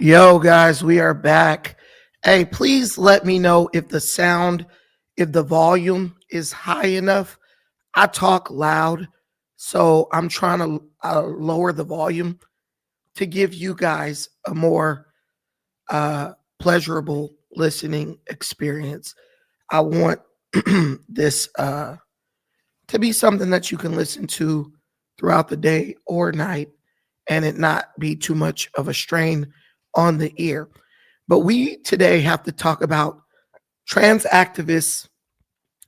Yo, guys, we are back. Hey, please let me know if if the volume is high enough. I talk loud, so I'm trying to lower the volume to give you guys a more pleasurable listening experience. I want this to be something that you can listen to throughout the day or night and it not be too much of a strain on the ear. But we today have to talk about trans activist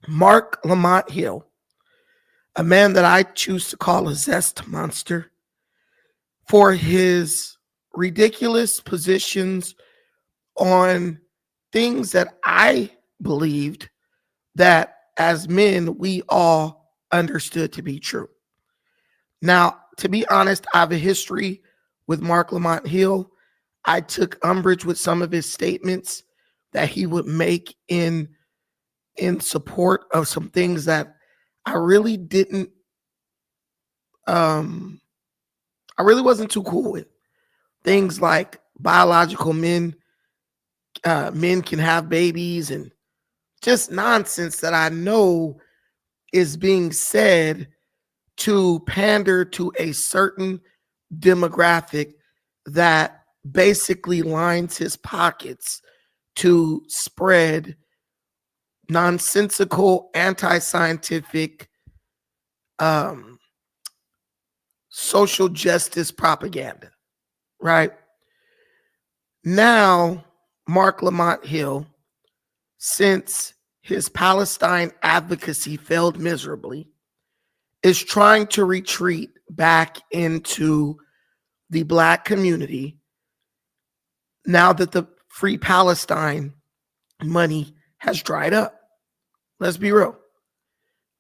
Marc Lamont Hill, a man that I choose to call a zest monster for his ridiculous positions on things that I believed that as men we all understood to be true. Now, to be honest, I have a history with Marc Lamont Hill. I took umbrage with some of his statements that he would make in support of some things that I really didn't I really wasn't too cool with. Things like biological men can have babies and just nonsense that I know is being said to pander to a certain demographic that basically lines his pockets to spread nonsensical, anti-scientific, um, social justice propaganda. Right now, Marc Lamont Hill, since his Palestine advocacy failed miserably, is trying to retreat back into the Black community now that the Free Palestine money has dried up. Let's be real.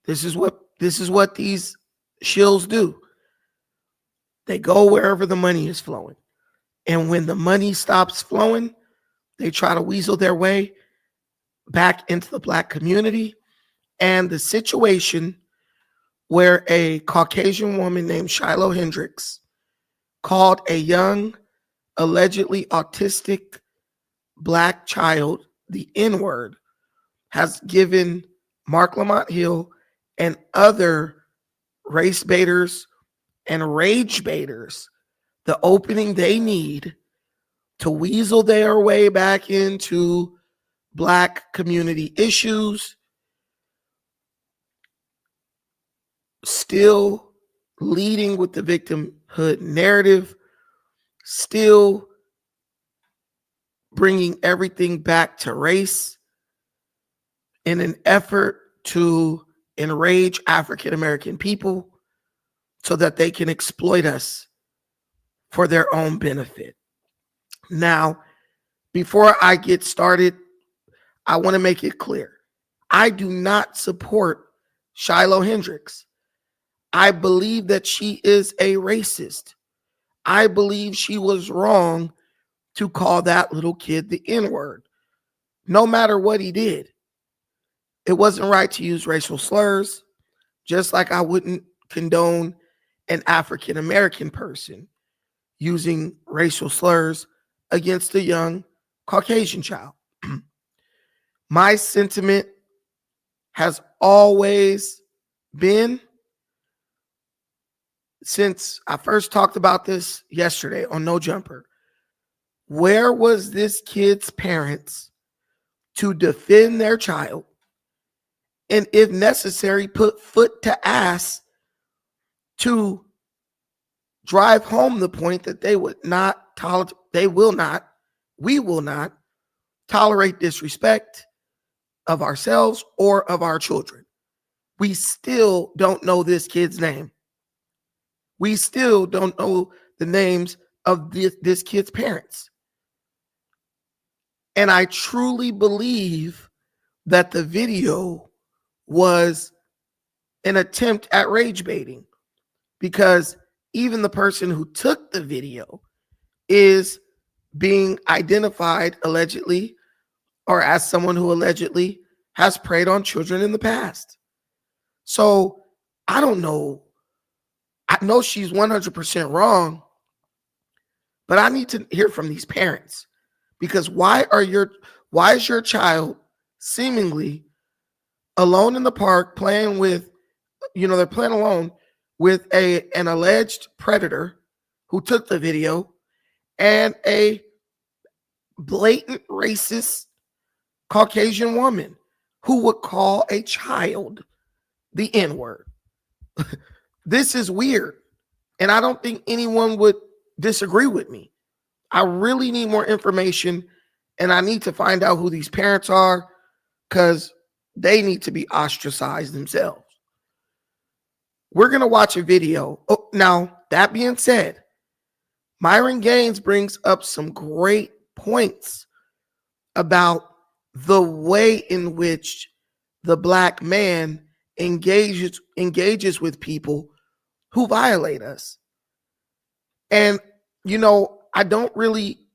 This is what these shills do. They go wherever the money is flowing. And when the money stops flowing, they try to weasel their way back into the Black community. And the situation where a Caucasian woman named Shiloh Hendrix called a young, allegedly autistic Black child the N word has given Marc Lamont Hill and other race baiters and rage baiters the opening they need to weasel their way back into Black community issues, still leading with the victimhood narrative, still bringing everything back to race in an effort to enrage African American people so that they can exploit us for their own benefit. Now, before I get started, I want to make it clear. I do not support Shiloh Hendrix. I believe that she is a racist. I believe she was wrong to call that little kid the N-word, no matter what he did. It wasn't right to use racial slurs, just like I wouldn't condone an African American person using racial slurs against a young Caucasian child. My sentiment has always been, since I first talked about this yesterday on No Jumper, where was this kid's parents to defend their child and, if necessary, put foot to ass to drive home the point that they would not tolerate, we will not tolerate disrespect of ourselves or of our children. We still don't know this kid's name. We still don't know the names of this kid's parents. And I truly believe that the video was an attempt at rage baiting, because even the person who took the video is being identified allegedly, or as someone who allegedly has preyed on children in the past. So I don't know. I know she's 100% wrong, But I need to hear from these parents, because why is your child seemingly alone in the park playing with, they're playing alone with an alleged predator who took the video and a blatant racist Caucasian woman who would call a child the N-word. This is weird. And I don't think anyone would disagree with me. I really need more information, and I need to find out who these parents are, because they need to be ostracized themselves. We're going to watch a video. Oh, now, that being said, Myron Gaines brings up some great points about the way in which the Black man engages with people who violate us. And, I don't really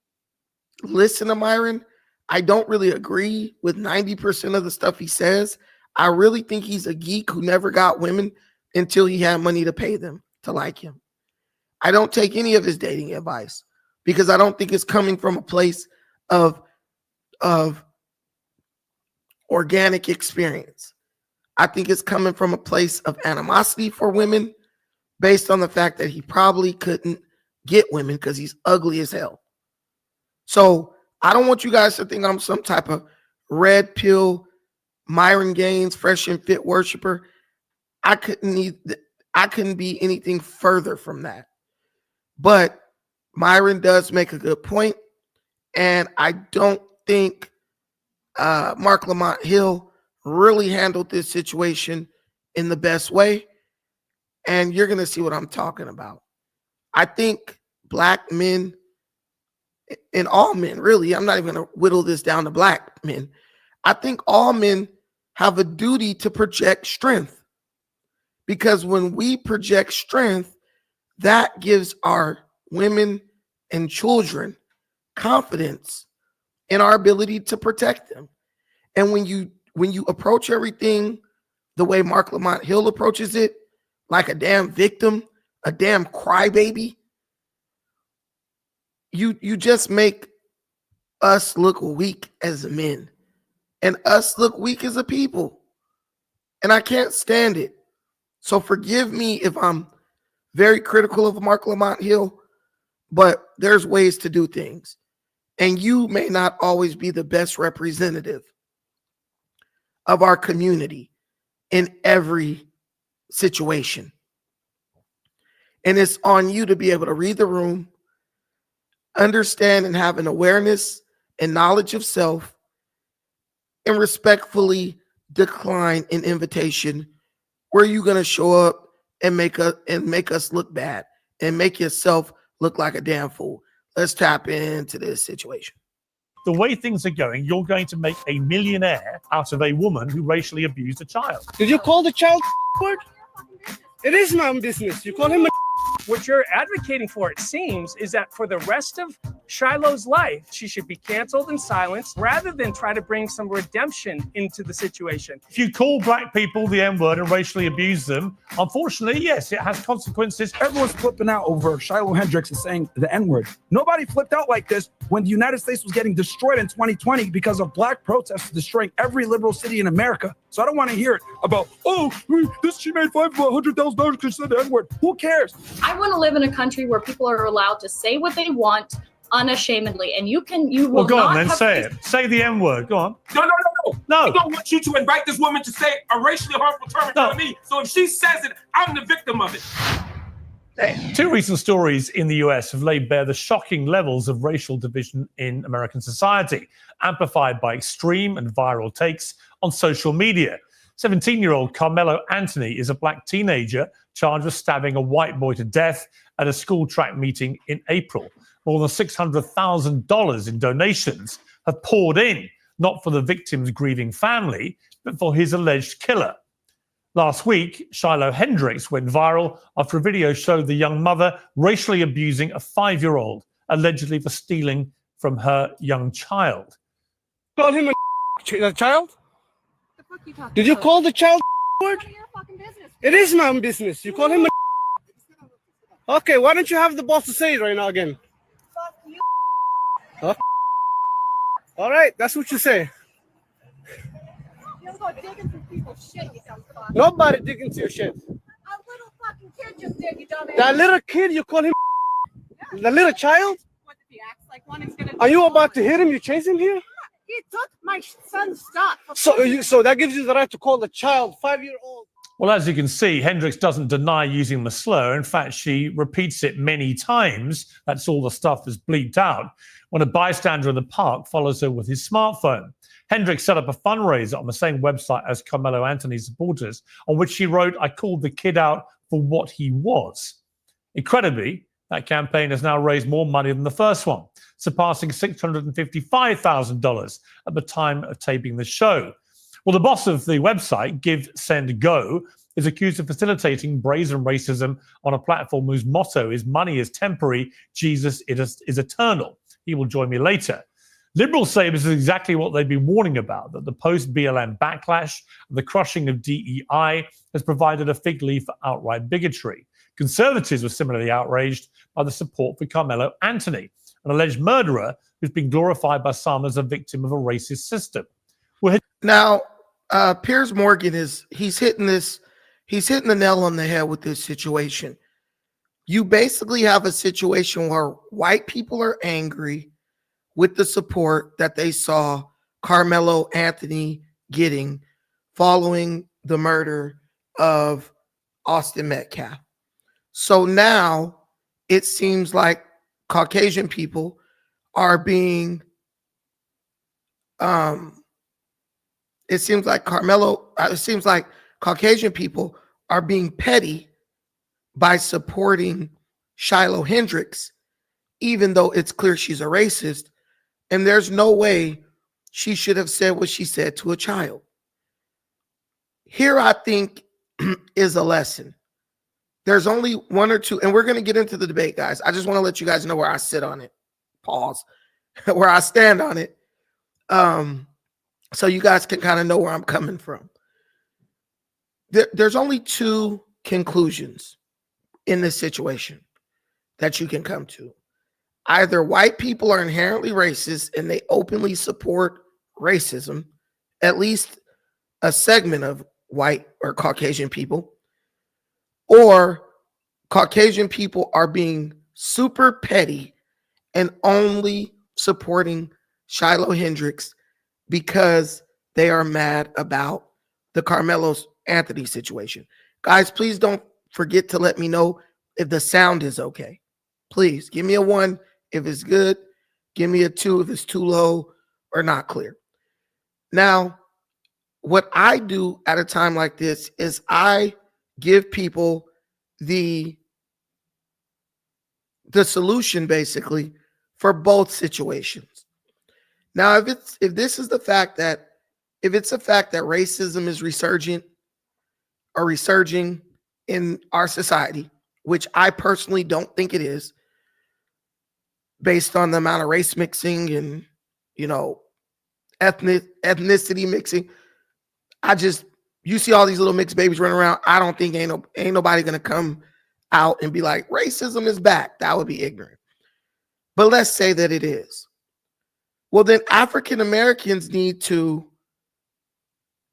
listen to Myron. I don't really agree with 90% of the stuff he says. I really think he's a geek who never got women until he had money to pay them to like him. I don't take any of his dating advice because I don't think it's coming from a place of organic experience. I think it's coming from a place of animosity for women based on the fact that he probably couldn't get women because he's ugly as hell. So I don't want you guys to think I'm some type of red pill Myron Gaines fresh and fit worshiper. I couldn't be anything further from that. But Myron does make a good point, and I don't think Marc Lamont Hill really handled this situation in the best way. And you're going to see what I'm talking about. I think Black men, and all men, really, I'm not even going to whittle this down to Black men. I think all men have a duty to project strength, because when we project strength, that gives our women and children confidence in our ability to protect them. And when you approach everything the way Marc Lamont Hill approaches it, like a damn victim, a damn crybaby, you just make us look weak as men and us look weak as a people. And I can't stand it. So forgive me if I'm very critical of Marc Lamont Hill, but there's ways to do things. And you may not always be the best representative of our community in every situation. And it's on you to be able to read the room, understand and have an awareness and knowledge of self, and respectfully decline an invitation where you're going to show up and make us look bad and make yourself look like a damn fool. Let's tap into this situation. The way things are going, you're going to make a millionaire out of a woman who racially abused a child. Did you call the child word? It is my own business. You call him a What you're advocating for, it seems, is that for the rest of Shiloh's life, she should be canceled and silenced rather than try to bring some redemption into the situation. If you call Black people the N-word and racially abuse them, unfortunately, yes, it has consequences. Everyone's flipping out over Shiloh Hendrix is saying the N-word. Nobody flipped out like this when the United States was getting destroyed in 2020 because of Black protests destroying every liberal city in America. So I don't want to hear it about, she made $100,000 because she said the N-word. Who cares? I want to live in a country where people are allowed to say what they want unashamedly, and you will. Well, go on then, say it. Say the N-word. Go on. No. No. I don't want you to invite this woman to say a racially harmful term in front of me. So if she says it, I'm the victim of it. Two recent stories in the US have laid bare the shocking levels of racial division in American society, amplified by extreme and viral takes on social media. 17-year-old Carmelo Anthony is a Black teenager charged with stabbing a white boy to death at a school track meeting in April. More than $600,000 in donations have poured in, not for the victim's grieving family, but for his alleged killer. Last week, Shiloh Hendrix went viral after a video showed the young mother racially abusing a 5-year-old, allegedly for stealing from her young child. call him a child? The fuck you talking Did you about? call the child word? None of your fucking business. It is my own business. You call him a Okay, why don't you have the boss to say it right now again? All right, that's what you say. You'll go digging through people's shit, you dumb fuck. Nobody dig into your shit. A little fucking kid just did, you dumbass. That little kid, you call him the little child? What if he acts like one, he's gonna Are you about to hit him? You chase him here? He took my son's stuff. So that gives you the right to call the child 5-year-old. Well, as you can see, Hendrix doesn't deny using the slur. In fact, she repeats it many times. That's all the stuff that's bleeped out. When a bystander in the park follows her with his smartphone. Hendrix set up a fundraiser on the same website as Carmelo Anthony's supporters, on which she wrote, "I called the kid out for what he was." Incredibly, that campaign has now raised more money than the first one, surpassing $655,000 at the time of taping the show. Well, the boss of the website, Give, Send, Go, is accused of facilitating brazen racism on a platform whose motto is "Money is temporary, Jesus is eternal. He will join me later." Liberals say this is exactly what they've been warning about, that the post-BLM backlash and the crushing of DEI has provided a fig leaf for outright bigotry. Conservatives were similarly outraged by the support for Carmelo Anthony, an alleged murderer who's been glorified by some as a victim of a racist system. Now, Piers Morgan he's hitting the nail on the head with this situation. You basically have a situation where white people are angry with the support that they saw Carmelo Anthony getting following the murder of Austin Metcalf. So now it seems like Caucasian people are being it seems like Caucasian people are being petty by supporting Shiloh Hendrix, even though it's clear she's a racist, and there's no way she should have said what she said to a child. Here, I think, is a lesson. There's only one or two, and we're going to get into the debate, guys. I just want to let you guys know where I sit on it. Pause. Where I stand on it. So you guys can kind of know where I'm coming from. There's only two conclusions in this situation that you can come to. Either white people are inherently racist and they openly support racism, at least a segment of white or Caucasian people, or Caucasian people are being super petty and only supporting Shiloh Hendrix because they are mad about the Carmelo Anthony situation. Guys, please don't forget to let me know if the sound is okay. Please give me a 1 if it's good. Give me a 2 if it's too low or not clear. Now, what I do at a time like this is I give people the solution basically for both situations. Now, if it's a fact that racism is resurging in our society, which I personally don't think it is, based on the amount of race mixing and, ethnicity mixing. You see all these little mixed babies running around. I don't think ain't nobody gonna come out and be like, racism is back. That would be ignorant. But let's say that it is. Well, then African Americans need to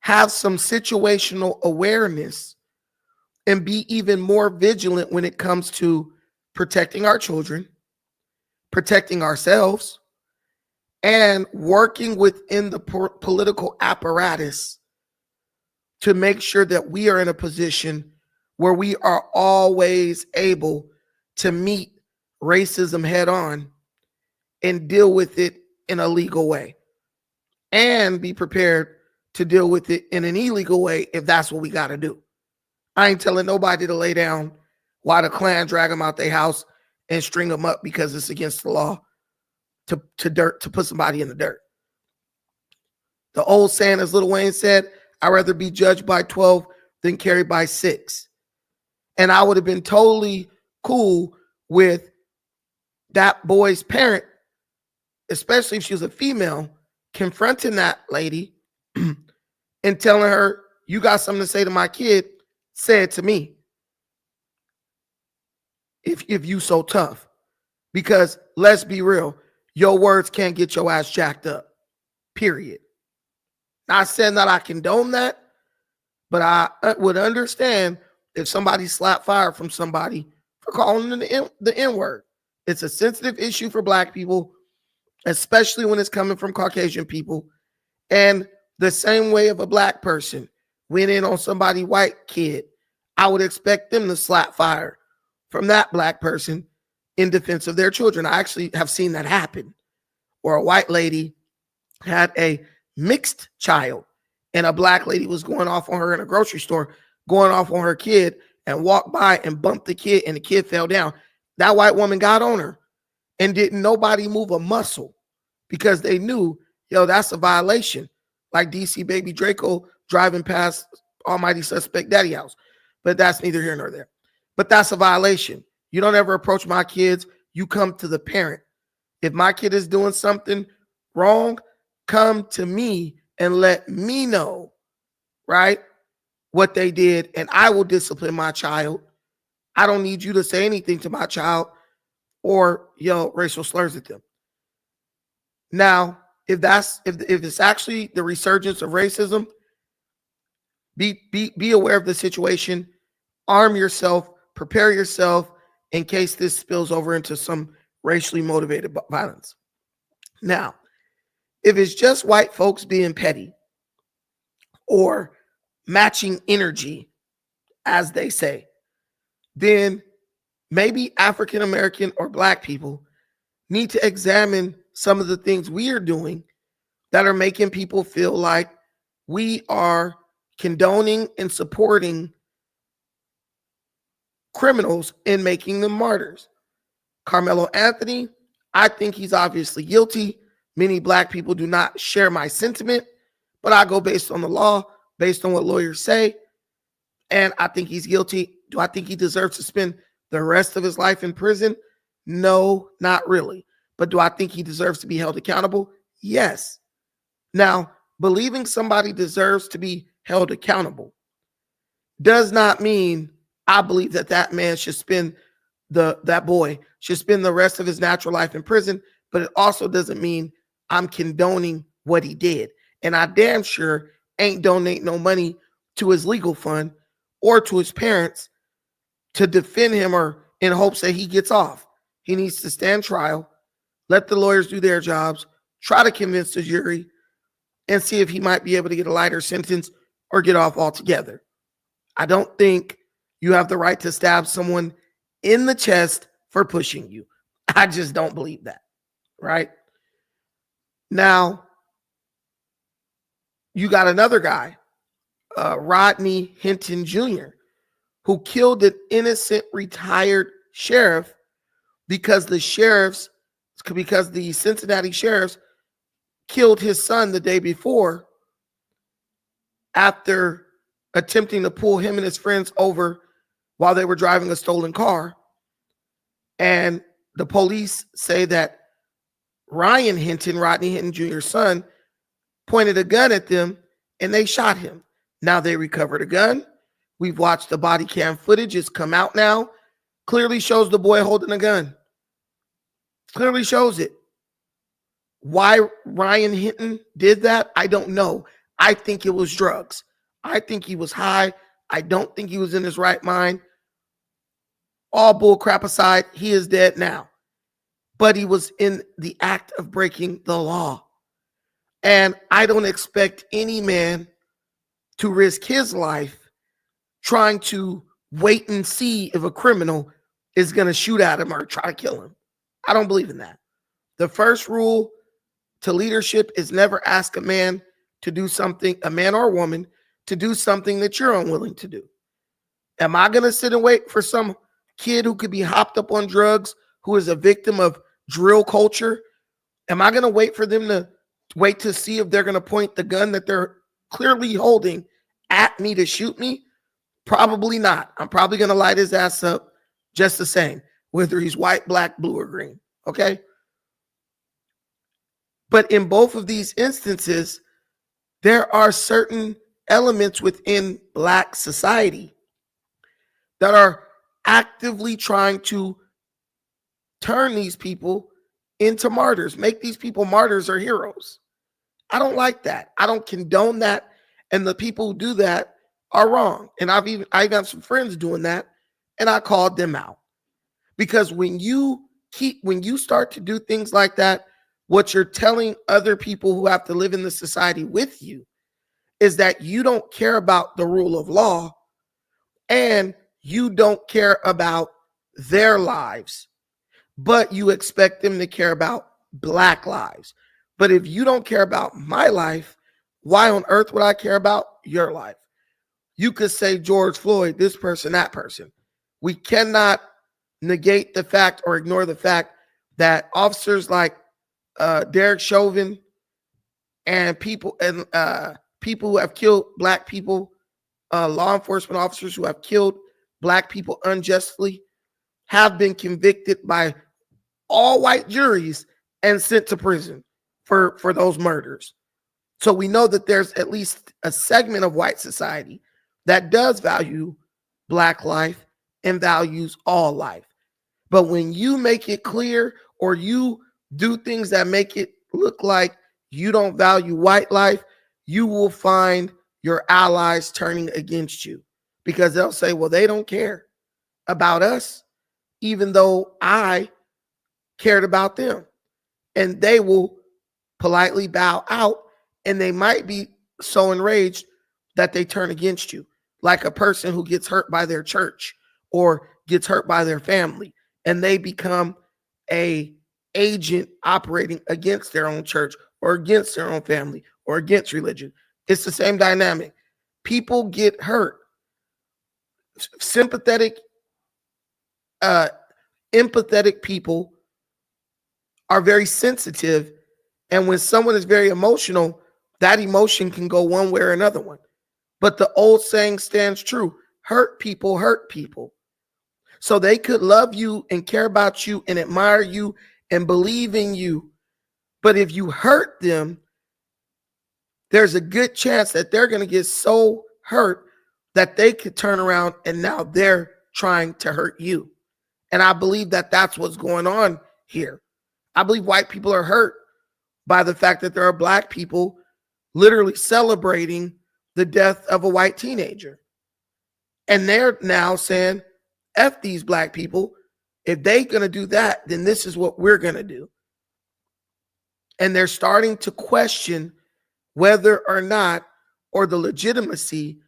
have some situational awareness and be even more vigilant when it comes to protecting our children, protecting ourselves, and working within the political apparatus to make sure that we are in a position where we are always able to meet racism head on and deal with it in a legal way, and be prepared to deal with it in an illegal way if that's what we got to do. I ain't telling nobody to lay down while the Klan drag them out their house and string them up because it's against the law to put somebody in the dirt. The old saying, as Lil Wayne said, I'd rather be judged by 12 than carried by 6. And I would have been totally cool with that boy's parent, especially if she was a female, confronting that lady and telling her, you got something to say to my kid, say it to me. If you so tough. Because let's be real, your words can't get your ass jacked up. Period. Not saying that I condone that, but I would understand if somebody slapped fire from somebody for calling them the N-word. It's a sensitive issue for Black people, especially when it's coming from Caucasian people. And the same way if a Black person went in on somebody white kid, I would expect them to slap fire from that Black person in defense of their children. I actually have seen that happen, where a white lady had a mixed child and a Black lady was going off on her in a grocery store, going off on her kid, and walked by and bumped the kid, and the kid fell down. That white woman got on her and didn't nobody move a muscle because they knew, yo, that's a violation. Like DC Baby Draco driving past Almighty Suspect Daddy house. But that's neither here nor there. But that's a violation. You don't ever approach my kids. You come to the parent. If my kid is doing something wrong, come to me and let me know, right, what they did, and I will discipline my child. I don't need you to say anything to my child or yell racial slurs at them. Now, if it's actually the resurgence of racism, be aware of the situation, arm yourself, prepare yourself in case this spills over into some racially motivated violence. Now, if it's just white folks being petty or matching energy, as they say, then maybe African American or Black people need to examine some of the things we are doing that are making people feel like we are condoning and supporting criminals and making them martyrs. Carmelo Anthony, I think he's obviously guilty. Many Black people do not share my sentiment, but I go based on the law, based on what lawyers say, and I think he's guilty. Do I think he deserves to spend the rest of his life in prison? No, not really. But do I think he deserves to be held accountable? Yes. Now, believing somebody deserves to be held accountable does not mean I believe that that man should spend that boy should spend the rest of his natural life in prison, but it also doesn't mean I'm condoning what he did. And I damn sure ain't donate no money to his legal fund or to his parents to defend him or in hopes that he gets off. He needs to stand trial, let the lawyers do their jobs, try to convince the jury, and see if he might be able to get a lighter sentence or get off altogether. I don't think you have the right to stab someone in the chest for pushing you. I just don't believe that, right? Now, you got another guy, Rodney Hinton Jr., who killed an innocent retired sheriff because the Cincinnati sheriffs killed his son the day before after attempting to pull him and his friends over while they were driving a stolen car. And the police say that Ryan Hinton, Rodney Hinton Jr.'s son, pointed a gun at them and they shot him. Now they recovered a gun. We've watched the body cam footage. It's come out now. Clearly shows the boy holding a gun. Clearly shows it. Why Ryan Hinton did that, I don't know. I think it was drugs. I think he was high. I don't think he was in his right mind. All bull crap aside, he is dead now. But he was in the act of breaking the law. And I don't expect any man to risk his life trying to wait and see if a criminal is going to shoot at him or try to kill him. I don't believe in that. The first rule to leadership is never ask a man to do something, a man or a woman, to do something that you're unwilling to do. Am I going to sit and wait for some kid who could be hopped up on drugs, who is a victim of drill culture? Am I going to wait for them to wait to see if they're going to point the gun that they're clearly holding at me to shoot me? Probably not. I'm probably going to light his ass up just the same, whether he's white, black, blue, or green. Okay? But in both of these instances, there are certain elements within Black society that are actively trying to turn these people into martyrs, make these people martyrs or heroes. I don't like that. I don't condone that. And the people who do that are wrong. And I've got some friends doing that, and I called them out. Because when you start to do things like that, what you're telling other people who have to live in the society with you is that you don't care about the rule of law and you don't care about their lives, but you expect them to care about Black lives. But if you don't care about my life, why on earth would I care about your life? You could say George Floyd, this person, that person. We cannot negate the fact or ignore the fact that officers like Derek Chauvin and people who have killed Black people, law enforcement officers who have killed Black people unjustly, have been convicted by all white juries and sent to prison for those murders. So we know that there's at least a segment of white society that does value Black life and values all life. But when you make it clear or you do things that make it look like you don't value white life, you will find your allies turning against you because they'll say, well, they don't care about us, even though I cared about them. And they will politely bow out, and they might be so enraged that they turn against you, like a person who gets hurt by their church or gets hurt by their family, and they become a agent operating against their own church or against their own family or against religion. It's the same dynamic. People get hurt. Sympathetic, empathetic people are very sensitive. And when someone is very emotional, that emotion can go one way or another one. But the old saying stands true. Hurt people hurt people. So they could love you and care about you and admire you and believe in you. But if you hurt them, there's a good chance that they're going to get so hurt that they could turn around and now they're trying to hurt you. And I believe that that's what's going on here. I believe white people are hurt by the fact that there are Black people literally celebrating the death of a white teenager. And they're now saying, F these Black people. If they're going to do that, then this is what we're going to do. And they're starting to question whether or not, or the legitimacy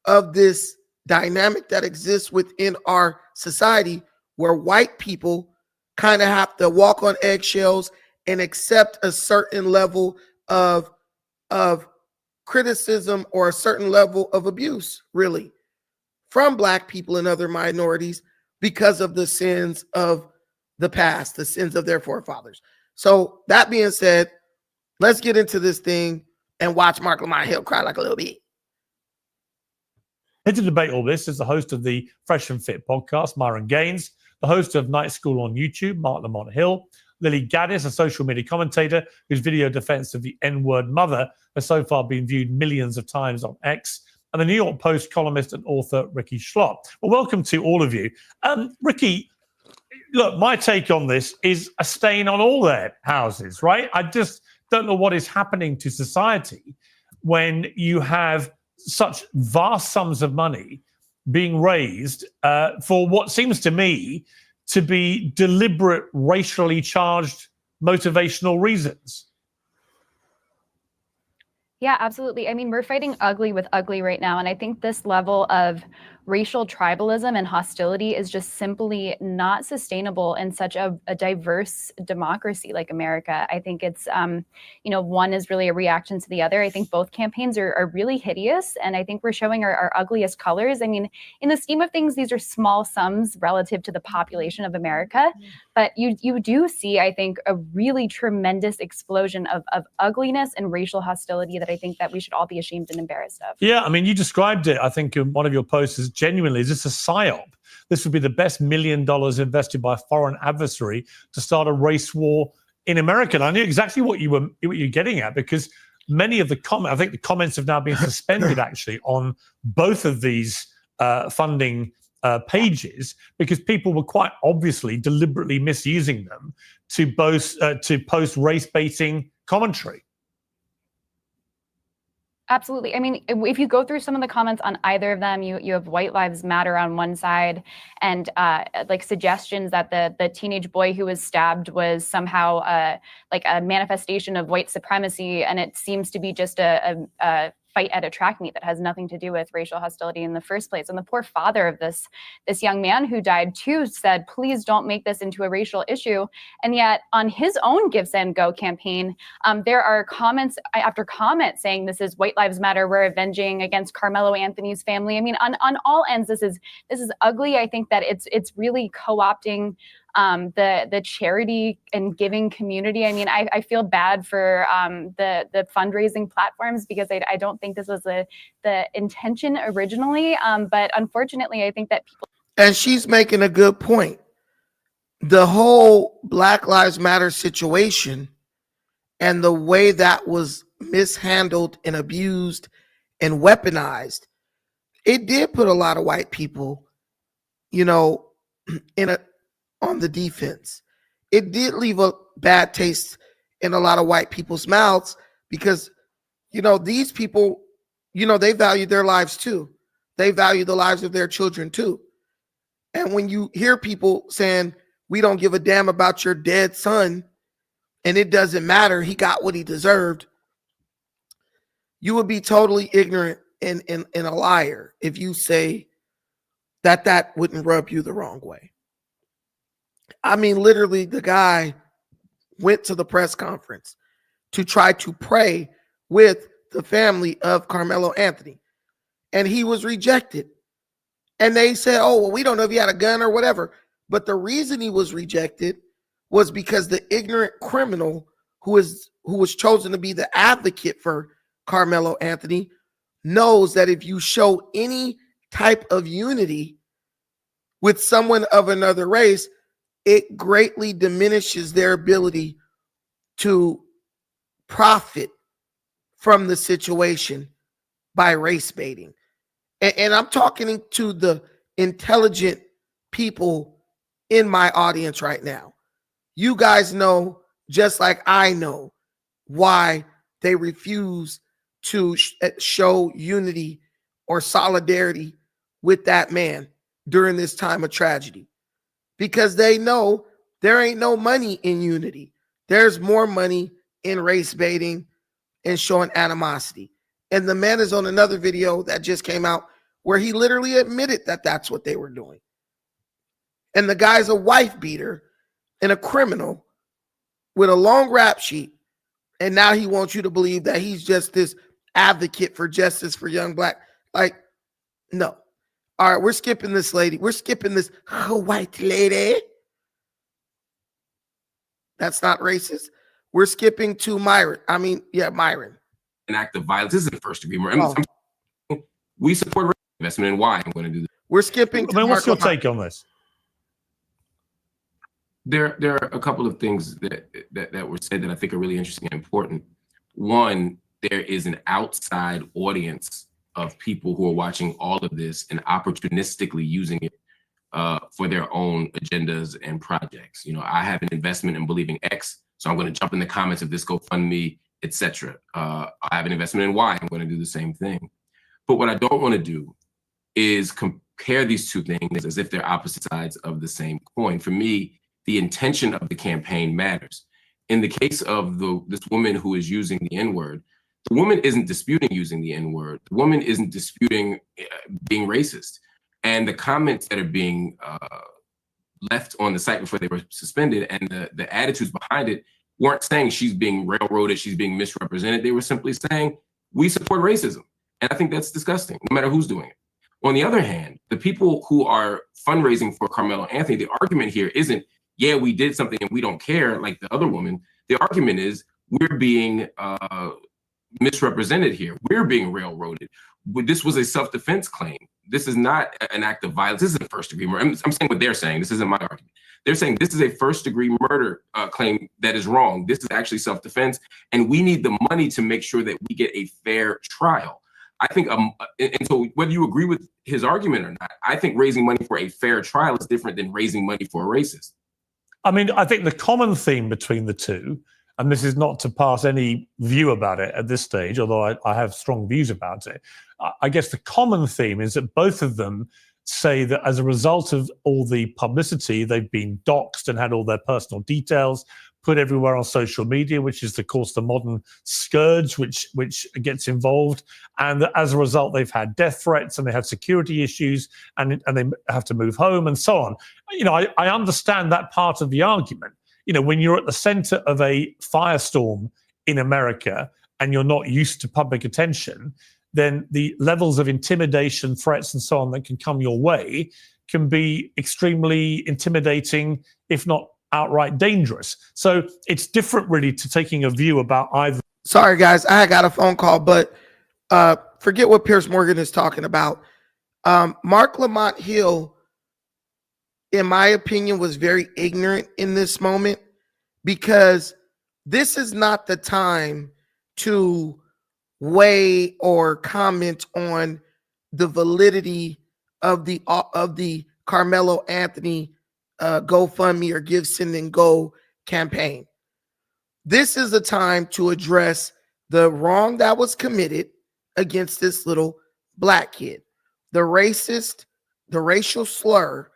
of this dynamic that exists within our society, where white people kind of have to walk on eggshells and accept a certain level of criticism or a certain level of abuse, really, from Black people and other minorities because of the sins of the past, the sins of their forefathers. So that being said, let's get into this thing and watch Marc Lamont Hill cry like a little bit. Here to debate all this is the host of the Fresh and Fit podcast, Myron Gaines, the host of Night School on YouTube, Marc Lamont Hill, Lily Gaddis, a social media commentator whose video defense of the N-word mother has so far been viewed millions of times on X, and the New York Post columnist and author Ricky Schlott. Well, welcome to all of you. Ricky, look, my take on this is a stain on all their houses, right? I just don't know what is happening to society when you have such vast sums of money being raised for what seems to me to be deliberate, racially charged, motivational reasons. Yeah, absolutely. I mean, we're fighting ugly with ugly right now. And I think this level of racial tribalism and hostility is just simply not sustainable in such a diverse democracy like America. I think it's, one is really a reaction to the other. I think both campaigns are really hideous. And I think we're showing our ugliest colors. I mean, in the scheme of things, these are small sums relative to the population of America. But you do see, I think, a really tremendous explosion of ugliness and racial hostility that I think that we should all be ashamed and embarrassed of. Yeah, I mean, you described it, I think, in one of your posts as genuinely, is this a psyop? This would be the best $1 million invested by a foreign adversary to start a race war in America. And I knew exactly what you're getting at, because many of the comments, I think the comments have now been suspended actually on both of these funding pages because people were quite obviously deliberately misusing them to post race baiting commentary. Absolutely. I mean, if you go through some of the comments on either of them, you have White Lives Matter on one side and like suggestions that the teenage boy who was stabbed was somehow like a manifestation of white supremacy, and it seems to be just a fight at a track meet that has nothing to do with racial hostility in the first place. And the poor father of this young man who died too said, please don't make this into a racial issue. And yet on his own Give, Send, Go campaign, there are comments after comment saying this is White Lives Matter, we're avenging against Carmelo Anthony's family. I mean, on all ends, this is ugly. I think that it's really co-opting the charity and giving community. I mean, I feel bad for the fundraising platforms because I don't think this was the intention originally. But unfortunately, I think that people. And she's making a good point. The whole Black Lives Matter situation and the way that was mishandled and abused and weaponized, it did put a lot of white people, on the defense. It did leave a bad taste in a lot of white people's mouths because, these people, they value their lives too. They value the lives of their children too. And when you hear people saying, we don't give a damn about your dead son and it doesn't matter, he got what he deserved, you would be totally ignorant and a liar if you say that wouldn't rub you the wrong way. I mean, literally, the guy went to the press conference to try to pray with the family of Carmelo Anthony, and he was rejected. And they said, oh, well, we don't know if he had a gun or whatever. But the reason he was rejected was because the ignorant criminal who was chosen to be the advocate for Carmelo Anthony knows that if you show any type of unity with someone of another race, it greatly diminishes their ability to profit from the situation by race baiting. And I'm talking to the intelligent people in my audience right now. You guys know, just like I know, why they refuse to show unity or solidarity with that man during this time of tragedy. Because they know there ain't no money in unity. There's more money in race baiting and showing animosity. And the man is on another video that just came out where he literally admitted that that's what they were doing. And the guy's a wife beater and a criminal with a long rap sheet. And now he wants you to believe that he's just this advocate for justice for young black. Like, no. All right, we're skipping this lady. We're skipping this white lady. That's not racist. We're skipping to Myron. Myron. An act of violence isn't first-degree murder. We support investment in why I'm going to do this. We're skipping to what's your take on this? There are a couple of things that were said that I think are really interesting and important. One, there is an outside audience of people who are watching all of this and opportunistically using it for their own agendas and projects. I have an investment in believing X, so I'm going to jump in the comments of this GoFundMe, etc. I have an investment in Y. I'm going to do the same thing. But what I don't want to do is compare these two things as if they're opposite sides of the same coin. For me, the intention of the campaign matters. In the case of this woman who is using the N-word, the woman isn't disputing using the N-word. The woman isn't disputing being racist. And the comments that are being left on the site before they were suspended and the attitudes behind it weren't saying she's being railroaded, she's being misrepresented. They were simply saying, we support racism. And I think that's disgusting, no matter who's doing it. On the other hand, the people who are fundraising for Carmelo Anthony, the argument here isn't, yeah, we did something and we don't care like the other woman. The argument is we're being misrepresented here. We're being railroaded. This was a self-defense claim. This is not an act of violence. This isn't first-degree murder. I'm saying what they're saying. This isn't my argument. They're saying this is a first-degree murder claim that is wrong. This is actually self-defense, and we need the money to make sure that we get a fair trial. I think, and so whether you agree with his argument or not, I think raising money for a fair trial is different than raising money for a racist. I mean, I think the common theme between the two, and this is not to pass any view about it at this stage, although I have strong views about it. I guess the common theme is that both of them say that as a result of all the publicity, they've been doxxed and had all their personal details put everywhere on social media, which is, of course, the modern scourge which gets involved. And as a result, they've had death threats and they have security issues and they have to move home and so on. You know, I understand that part of the argument. You know, when you're at the center of a firestorm in America and you're not used to public attention, then the levels of intimidation, threats, and so on that can come your way can be extremely intimidating, if not outright dangerous. So it's different really to taking a view about either. Sorry, guys, I got a phone call, but forget what Piers Morgan is talking about. Marc Lamont Hill, in my opinion, was very ignorant in this moment, because this is not the time to weigh or comment on the validity of the Carmelo Anthony GoFundMe or Give, Send, and Go campaign. This is a time to address the wrong that was committed against this little black kid, the racial slur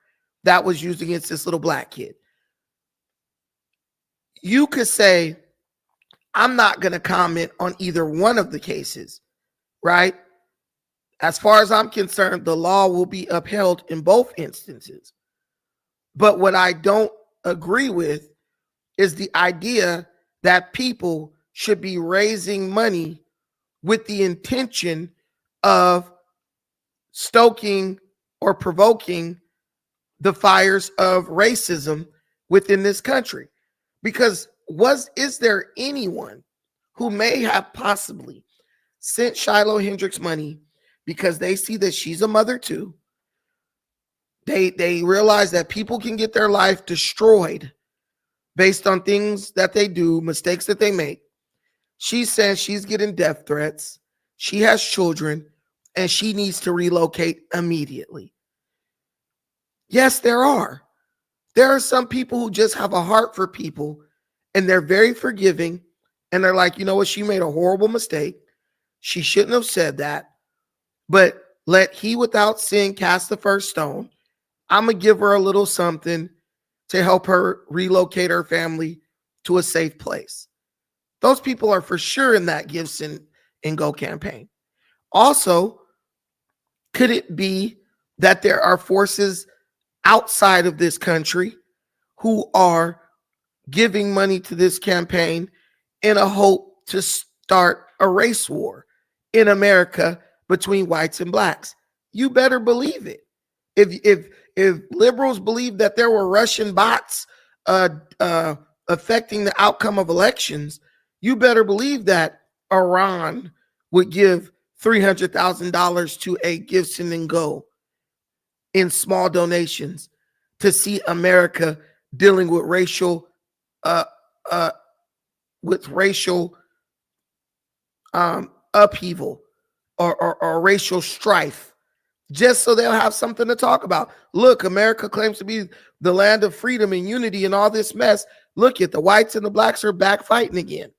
that was used against this little black kid. You could say, I'm not going to comment on either one of the cases, right? As far as I'm concerned, the law will be upheld in both instances. But what I don't agree with is the idea that people should be raising money with the intention of stoking or provoking the fires of racism within this country. Because is there anyone who may have possibly sent Shiloh Hendrix money because they see that she's a mother too? They realize that people can get their life destroyed based on things that they do, mistakes that they make. She says she's getting death threats. She has children and she needs to relocate immediately. Yes, there are. There are some people who just have a heart for people and they're very forgiving. And they're like, you know what? She made a horrible mistake. She shouldn't have said that. But let he without sin cast the first stone. I'm going to give her a little something to help her relocate her family to a safe place. Those people are for sure in that Give, Send, and Go campaign. Also, could it be that there are forces outside of this country who are giving money to this campaign in a hope to start a race war in America between whites and blacks? You better believe it. If liberals believe that there were Russian bots affecting the outcome of elections, you better believe that Iran would give $300,000 to a Give, Send, and Go in small donations to see America dealing with racial upheaval or racial strife, just so they'll have something to talk about. Look, America claims to be the land of freedom and unity and all this mess. Look at the whites and the blacks are back fighting again.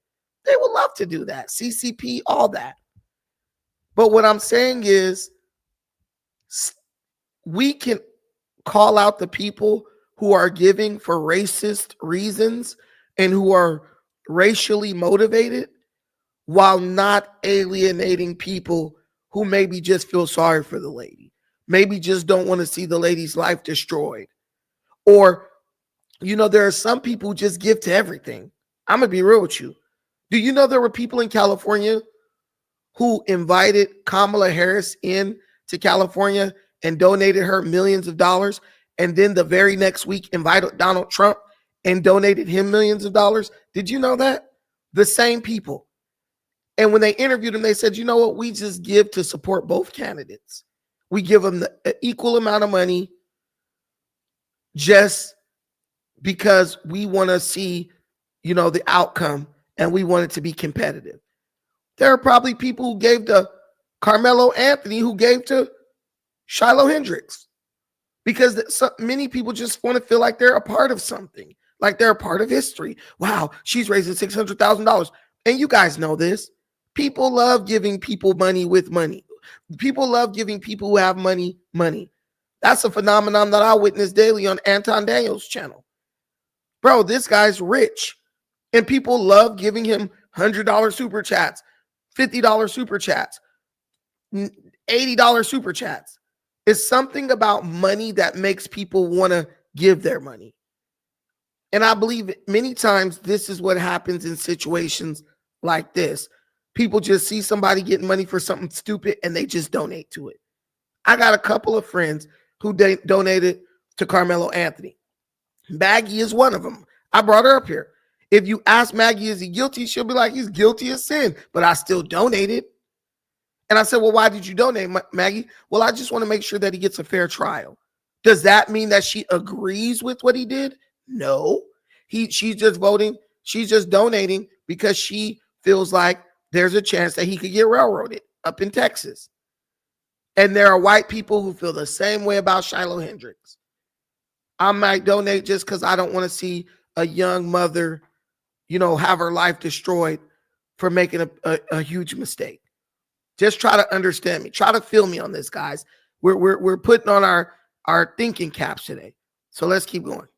They would love to do that. CCP, all that. But what I'm saying is we can call out the people who are giving for racist reasons and who are racially motivated while not alienating people who maybe just feel sorry for the lady, maybe just don't want to see the lady's life destroyed. Or, you know, there are some people who just give to everything. I'm going to be real with you. Do you know there were people in California who invited Kamala Harris in to California and donated her millions of dollars, and then the very next week invited Donald Trump and donated him millions of dollars? Did you know that? The same people. And when they interviewed him, they said, you know what? We just give to support both candidates. We give them the equal amount of money just because we want to see, you know, the outcome and we want it to be competitive. There are probably people who gave to Carmelo Anthony, who gave to Shiloh Hendrix. Because many people just want to feel like they're a part of something, like they're a part of history. Wow, she's raising $600,000. And you guys know this. People love giving people money with money. People love giving people who have money, money. That's a phenomenon that I witness daily on Anton Daniels' channel. Bro, this guy's rich. And people love giving him $100 super chats, $50 super chats, $80 super chats. It's something about money that makes people want to give their money. And I believe many times this is what happens in situations like this. People just see somebody getting money for something stupid and they just donate to it. I got a couple of friends who donated to Carmelo Anthony. Maggie is one of them. I brought her up here. If you ask Maggie, is he guilty? She'll be like, he's guilty of sin, but I still donated. And I said, well, why did you donate, Maggie? Well, I just want to make sure that he gets a fair trial. Does that mean that she agrees with what he did? No. She's just voting. She's just donating because she feels like there's a chance that he could get railroaded up in Texas. And there are white people who feel the same way about Shiloh Hendrix. I might donate just because I don't want to see a young mother, have her life destroyed for making a huge mistake. Just try to understand me. Try to feel me on this, guys. We're putting on our thinking caps today. So let's keep going.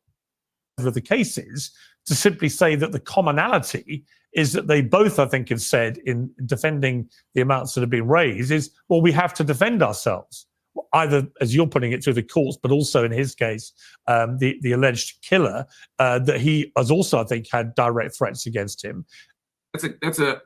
Of the cases, to simply say that the commonality is that they both, I think, have said in defending the amounts that have been raised is, well, we have to defend ourselves, either, as you're putting it, through the courts, but also in his case, the alleged killer, that he has also, I think, had direct threats against him. That's a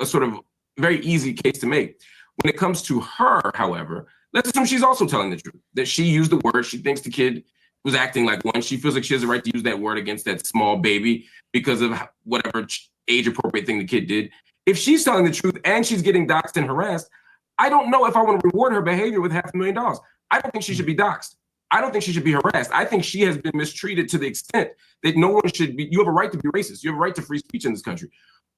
sort of very easy case to make. When it comes to her, however, let's assume she's also telling the truth, that she used the word. She thinks the kid was acting like one. She feels like she has the right to use that word against that small baby because of whatever age-appropriate thing the kid did. If she's telling the truth and she's getting doxxed and harassed, I don't know if I want to reward her behavior with $500,000. I don't think she should be doxxed. I don't think she should be harassed. I think she has been mistreated to the extent that no one should be. You have a right to be racist. You have a right to free speech in this country.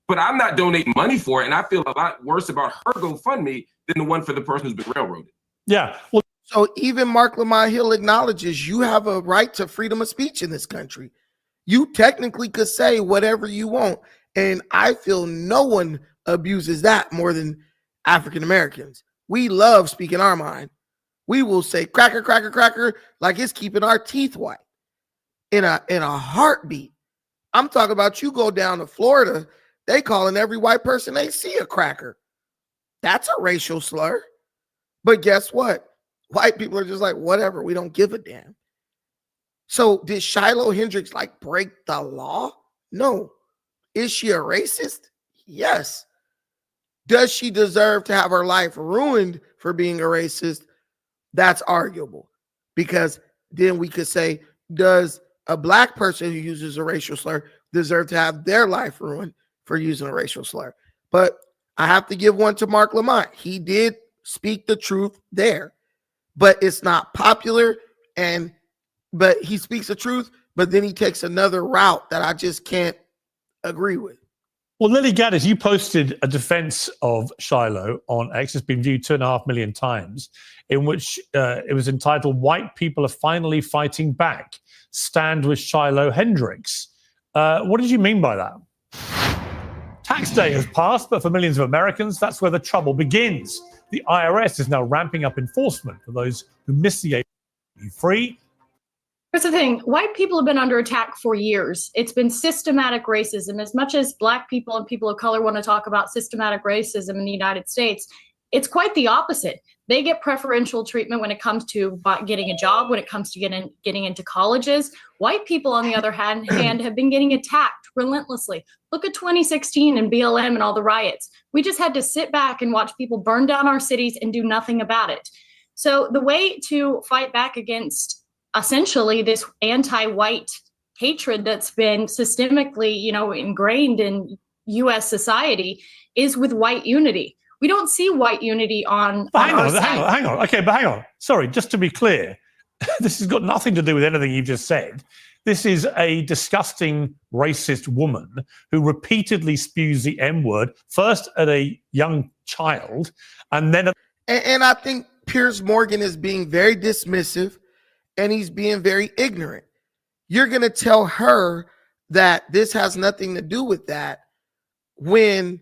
But I'm not donating money for it, and I feel a lot worse about her GoFundMe than the one for the person who's been railroaded. Yeah. Well, so even Marc Lamont Hill acknowledges you have a right to freedom of speech in this country. You technically could say whatever you want, and I feel no one abuses that more than African Americans. We love speaking our mind. We will say cracker, cracker, cracker, like it's keeping our teeth white in a heartbeat. I'm talking about you go down to Florida, they calling every white person they see a cracker. That's a racial slur. But guess what? White people are just like, whatever, we don't give a damn. So did Shiloh Hendrix break the law? No. Is she a racist? Yes. Does she deserve to have her life ruined for being a racist? That's arguable, because then we could say, does a black person who uses a racial slur deserve to have their life ruined for using a racial slur? But I have to give one to Marc Lamont. He did speak the truth there, but it's not popular. But he speaks the truth, but then he takes another route that I just can't agree with. Well, Lily Gaddis, you posted a defense of Shiloh on X. It's been viewed 2.5 million times, in which it was entitled, "White People Are Finally Fighting Back. Stand with Shiloh Hendrix." What did you mean by that? Tax day has passed, but for millions of Americans, that's where the trouble begins. The IRS is now ramping up enforcement for those who miss the age to be free. Here's the thing. White people have been under attack for years. It's been systematic racism. As much as Black people and people of color want to talk about systematic racism in the United States, it's quite the opposite. They get preferential treatment when it comes to getting a job, when it comes to getting into colleges. White people, on the other hand, have been getting attacked relentlessly. Look at 2016 and BLM and all the riots. We just had to sit back and watch people burn down our cities and do nothing about it. So the way to fight back against essentially this anti-white hatred that's been systemically, ingrained in U.S. society is with white unity. We don't see white unity on hang on. Okay, but hang on. Sorry, just to be clear, this has got nothing to do with anything you just said. This is a disgusting racist woman who repeatedly spews the M-word, first at a young child, and then And I think Piers Morgan is being very dismissive and he's being very ignorant. You're going to tell her that this has nothing to do with that when,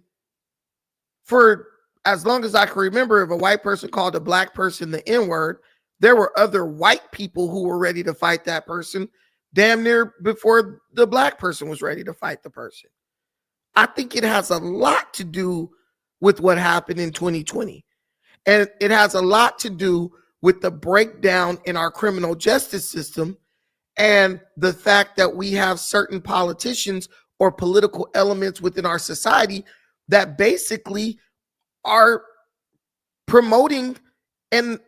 for as long as I can remember, if a white person called a black person the N-word, there were other white people who were ready to fight that person damn near before the black person was ready to fight the person. I think it has a lot to do with what happened in 2020. And it has a lot to do with the breakdown in our criminal justice system and the fact that we have certain politicians or political elements within our society that basically are promoting and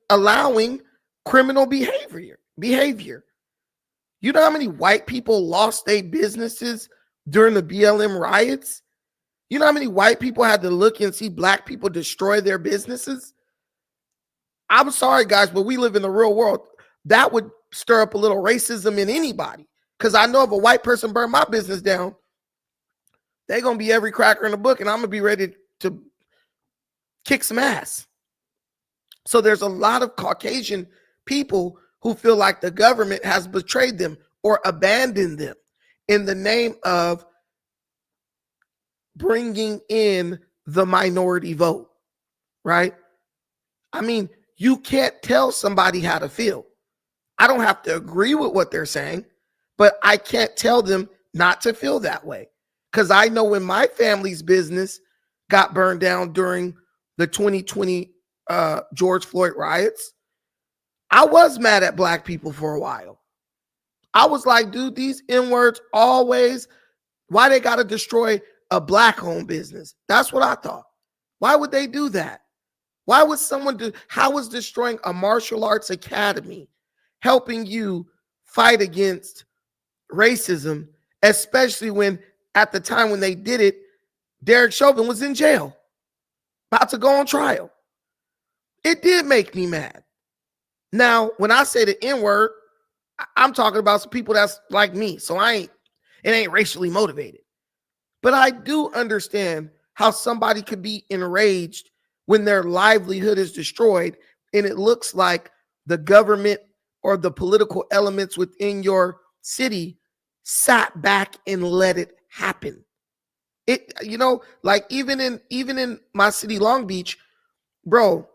allowing criminal behavior. You know how many white people lost their businesses during the BLM riots? You know how many white people had to look and see black people destroy their businesses? I'm sorry, guys, but we live in the real world. That would stir up a little racism in anybody. Because I know if a white person burned my business down, they're going to be every cracker in the book, and I'm going to be ready to kick some ass. So there's a lot of Caucasian people who feel like the government has betrayed them or abandoned them in the name of bringing in the minority vote, right? I mean, you can't tell somebody how to feel. I don't have to agree with what they're saying, but I can't tell them not to feel that way. Because I know when my family's business got burned down during the 2020 George Floyd riots, I was mad at black people for a while. I was like, dude, these N-words always, why they got to destroy a black-owned business? That's what I thought. Why would they do that? Why would someone do, how is destroying a martial arts academy helping you fight against racism, especially when at the time when they did it, Derek Chauvin was in jail, about to go on trial. It did make me mad. Now, when I say the N-word, I'm talking about some people that's like me, so it ain't racially motivated. But I do understand how somebody could be enraged when their livelihood is destroyed and it looks like the government or the political elements within your city sat back and let it happen. It, you know, like even in my city, Long Beach, bro,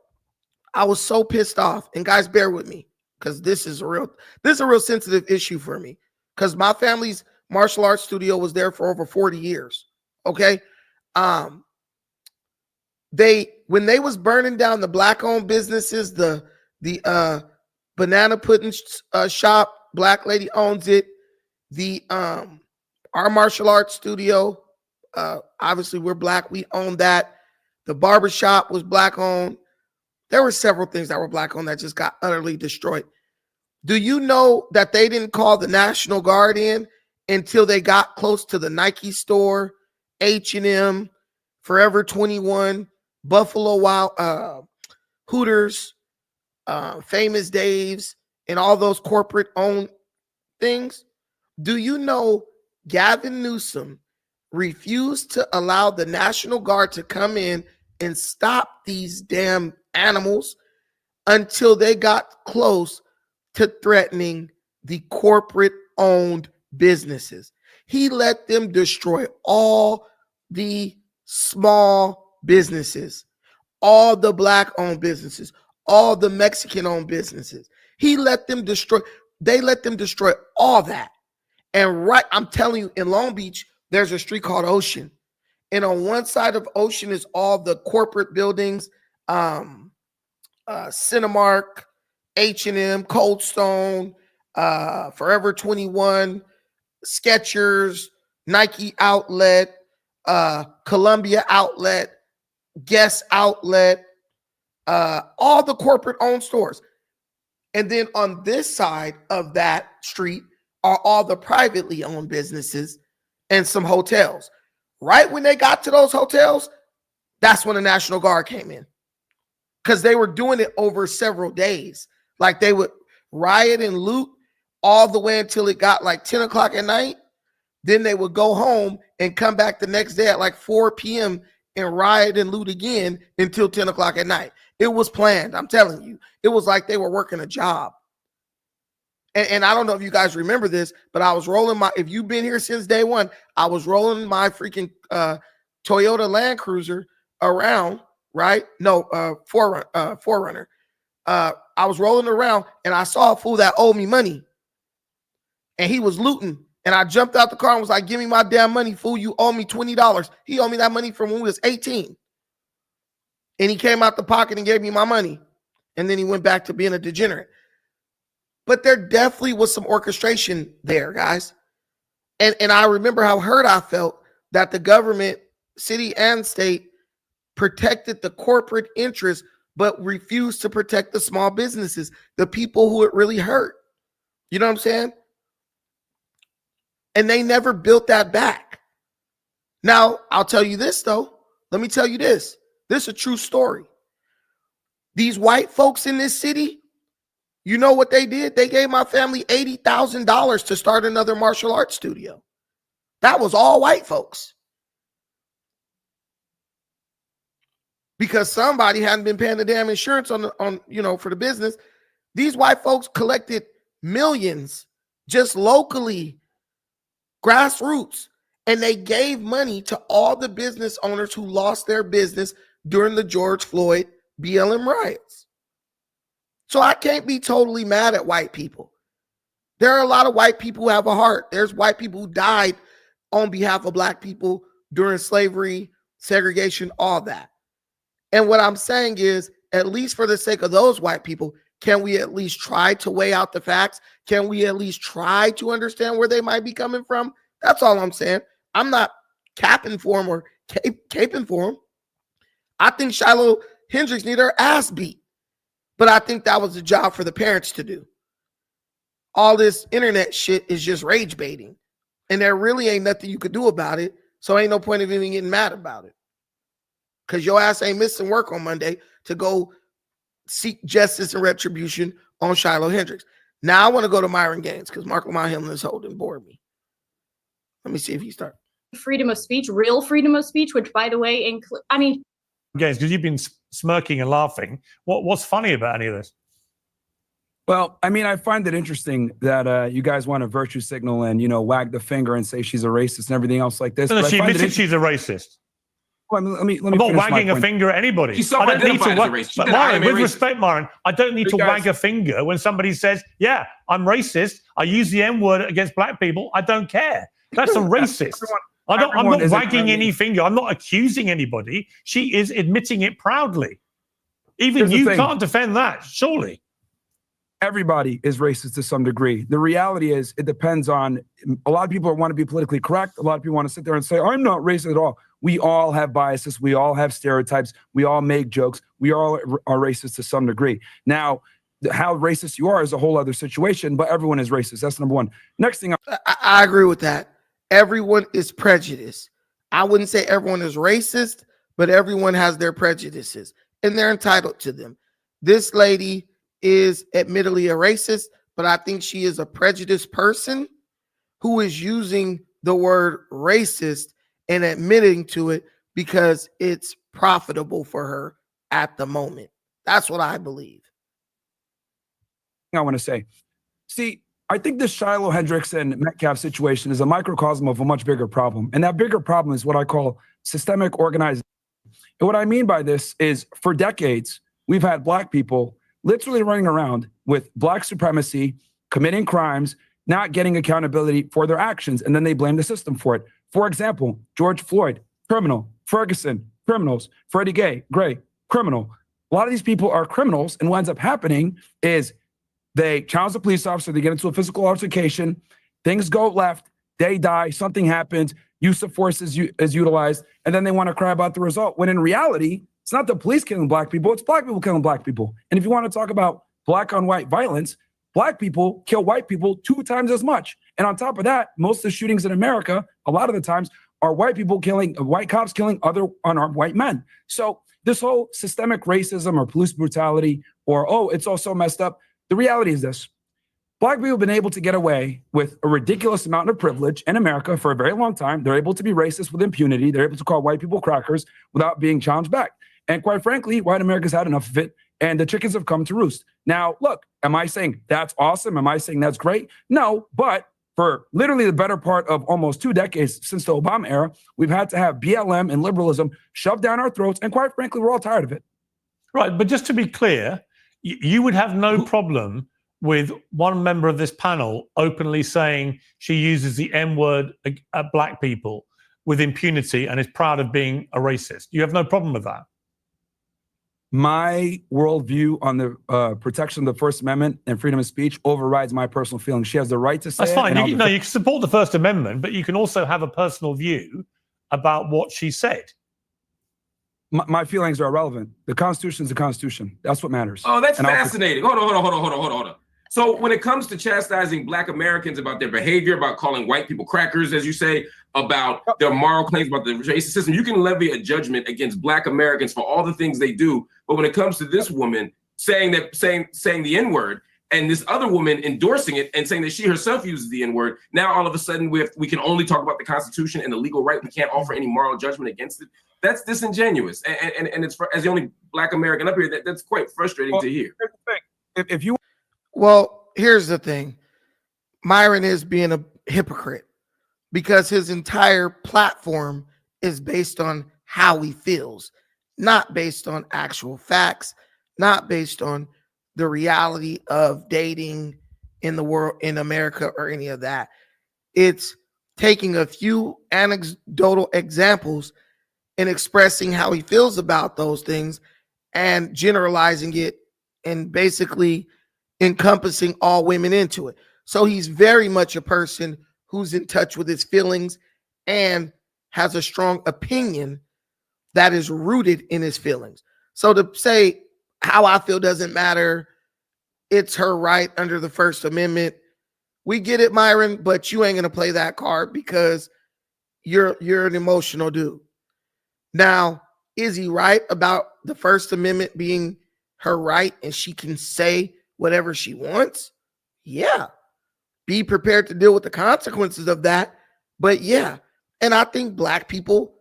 I was so pissed off. And guys, bear with me, because this is a real sensitive issue for me. Because my family's martial arts studio was there for over 40 years. Okay. When they was burning down the black-owned businesses, the banana pudding shop, black lady owns it. Our martial arts studio, obviously we're black, we own that. The barber shop was black owned. There were several things that were black owned that just got utterly destroyed. Do you know that they didn't call the National Guard in until they got close to the Nike store, H&M, Forever 21, Buffalo Wild, Hooters, Famous Dave's, and all those corporate owned things? Do you know Gavin Newsom refused to allow the National Guard to come in and stop these damn animals until they got close to threatening the corporate owned businesses? He let them destroy all the small businesses, all the black owned businesses, all the Mexican owned businesses. They let them destroy all that. And right, I'm telling you, in Long Beach, there's a street called Ocean. And on one side of Ocean is all the corporate buildings, Cinemark, H&M, Cold Stone, Forever 21, Skechers, Nike Outlet, Columbia Outlet, Guess Outlet, all the corporate owned stores. And then on this side of that street are all the privately owned businesses and some hotels. Right when they got to those hotels, that's when the National Guard came in, because they were doing it over several days. Like they would riot and loot all the way until it got like 10 o'clock at night. Then they would go home and come back the next day at like 4 p.m. and riot and loot again until 10 o'clock at night. It was planned. I'm telling you, it was like they were working a job. And I don't know if you guys remember this, but I was rolling if you've been here since day one, I was rolling my freaking Toyota Land Cruiser around, right? No, Forerunner. I was rolling around and I saw a fool that owed me money. And he was looting. And I jumped out the car and was like, give me my damn money, fool. You owe me $20. He owed me that money from when we was 18. And he came out the pocket and gave me my money. And then he went back to being a degenerate. But there definitely was some orchestration there, guys. And I remember how hurt I felt that the government, city and state, protected the corporate interests, but refused to protect the small businesses, the people who it really hurt. You know what I'm saying? And they never built that back. Now, I'll tell you this, though. Let me tell you this. This is a true story. These white folks in this city, you know what they did? They gave my family $80,000 to start another martial arts studio. That was all white folks. Because somebody hadn't been paying the damn insurance on for the business. These white folks collected millions just locally, grassroots, and they gave money to all the business owners who lost their business during the George Floyd BLM riots. So I can't be totally mad at white people. There are a lot of white people who have a heart. There's white people who died on behalf of black people during slavery, segregation, all that. And what I'm saying is, at least for the sake of those white people, can we at least try to weigh out the facts? Can we at least try to understand where they might be coming from? That's all I'm saying. I'm not capping for them or caping for them. I think Shiloh Hendrix need her ass beat. But I think that was a job for the parents to do. All this internet shit is just rage baiting. And there really ain't nothing you could do about it. So ain't no point of even getting mad about it. Because your ass ain't missing work on Monday to go seek justice and retribution on Shiloh Hendrix. Now I want to go to Myron Gaines because Marc Lamont Hill is holding bored me. Let me see if he starts. Freedom of speech, real freedom of speech, which, by the way, Gaines, because you've been smirking and laughing. What's funny about any of this? Well, I mean, I find it interesting that you guys want to virtue signal and, wag the finger and say she's a racist and everything else like this. No, she admits she's a racist. Well, let me I'm not wagging a finger at anybody. I don't need to wag. But Myron, with respect, Myron, I don't need to wag a finger when somebody says, yeah, I'm racist. I use the N-word against black people. I don't care. That's a racist. I'm not wagging any finger. I'm not accusing anybody. She is admitting it proudly. Even you can't defend that, surely. Everybody is racist to some degree. The reality is it depends on, a lot of people want to be politically correct. A lot of people want to sit there and say, I'm not racist at all. We all have biases. We all have stereotypes. We all make jokes. We all are racist to some degree. Now, how racist you are is a whole other situation, but everyone is racist. That's number one. Next thing. I agree with that. Everyone is prejudiced. I wouldn't say everyone is racist, but everyone has their prejudices and they're entitled to them. This lady is admittedly a racist, but I think she is a prejudiced person who is using the word racist and admitting to it because it's profitable for her at the moment. That's what I believe. I want to say, see, I think this Shiloh Hendrix and Metcalf situation is a microcosm of a much bigger problem. And that bigger problem is what I call systemic organization. And what I mean by this is for decades, we've had black people literally running around with black supremacy, committing crimes, not getting accountability for their actions, and then they blame the system for it. For example, George Floyd, criminal. Ferguson, criminals. Freddie Gray, criminal. A lot of these people are criminals, and what ends up happening is they challenge the police officer, they get into a physical altercation, things go left, they die, something happens, use of force is utilized, and then they want to cry about the result, when in reality, it's not the police killing black people, it's black people killing black people. And if you want to talk about black on white violence, black people kill white people 2 times as much. And on top of that, most of the shootings in America, a lot of the times, are white cops killing other unarmed white men. So this whole systemic racism or police brutality, or, oh, it's all so messed up. The reality is this. Black people have been able to get away with a ridiculous amount of privilege in America for a very long time. They're able to be racist with impunity. They're able to call white people crackers without being challenged back. And quite frankly, white America's had enough of it, and the chickens have come to roost. Now, look, am I saying that's awesome? Am I saying that's great? No, but for literally the better part of almost 2 decades since the Obama era, we've had to have BLM and liberalism shoved down our throats, and quite frankly, we're all tired of it. Right, but just to be clear, you would have no problem with one member of this panel openly saying she uses the N-word at black people with impunity and is proud of being a racist. You have no problem with that? My worldview on the protection of the First Amendment and freedom of speech overrides my personal feelings. She has the right to say That's it. fine. You can support the First Amendment, but you can also have a personal view about what she said. My feelings are irrelevant. The Constitution is the Constitution. That's what matters. Oh, that's fascinating. Hold on. So when it comes to chastising Black Americans about their behavior, about calling white people crackers, as you say, about their moral claims, about the racist system, you can levy a judgment against Black Americans for all the things they do. But when it comes to this woman saying the N-word, and this other woman endorsing it and saying that she herself uses the N-word, now all of a sudden we can only talk about the Constitution and the legal right. We can't offer any moral judgment against it. That's disingenuous. And it's as the only Black American up here, that's quite frustrating to hear. If you Well, here's the thing. Myron is being a hypocrite because his entire platform is based on how he feels, not based on actual facts, not based on the reality of dating in the world, in America, or any of that. It's taking a few anecdotal examples and expressing how he feels about those things and generalizing it and basically encompassing all women into it. So he's very much a person who's in touch with his feelings and has a strong opinion that is rooted in his feelings. So to say how I feel doesn't matter, it's her right under the First Amendment. We get it, Myron, but you ain't gonna play that card because you're an emotional dude. Now, is he right about the First Amendment being her right and she can say whatever she wants? Yeah. Be prepared to deal with the consequences of that. But yeah, and I think Black people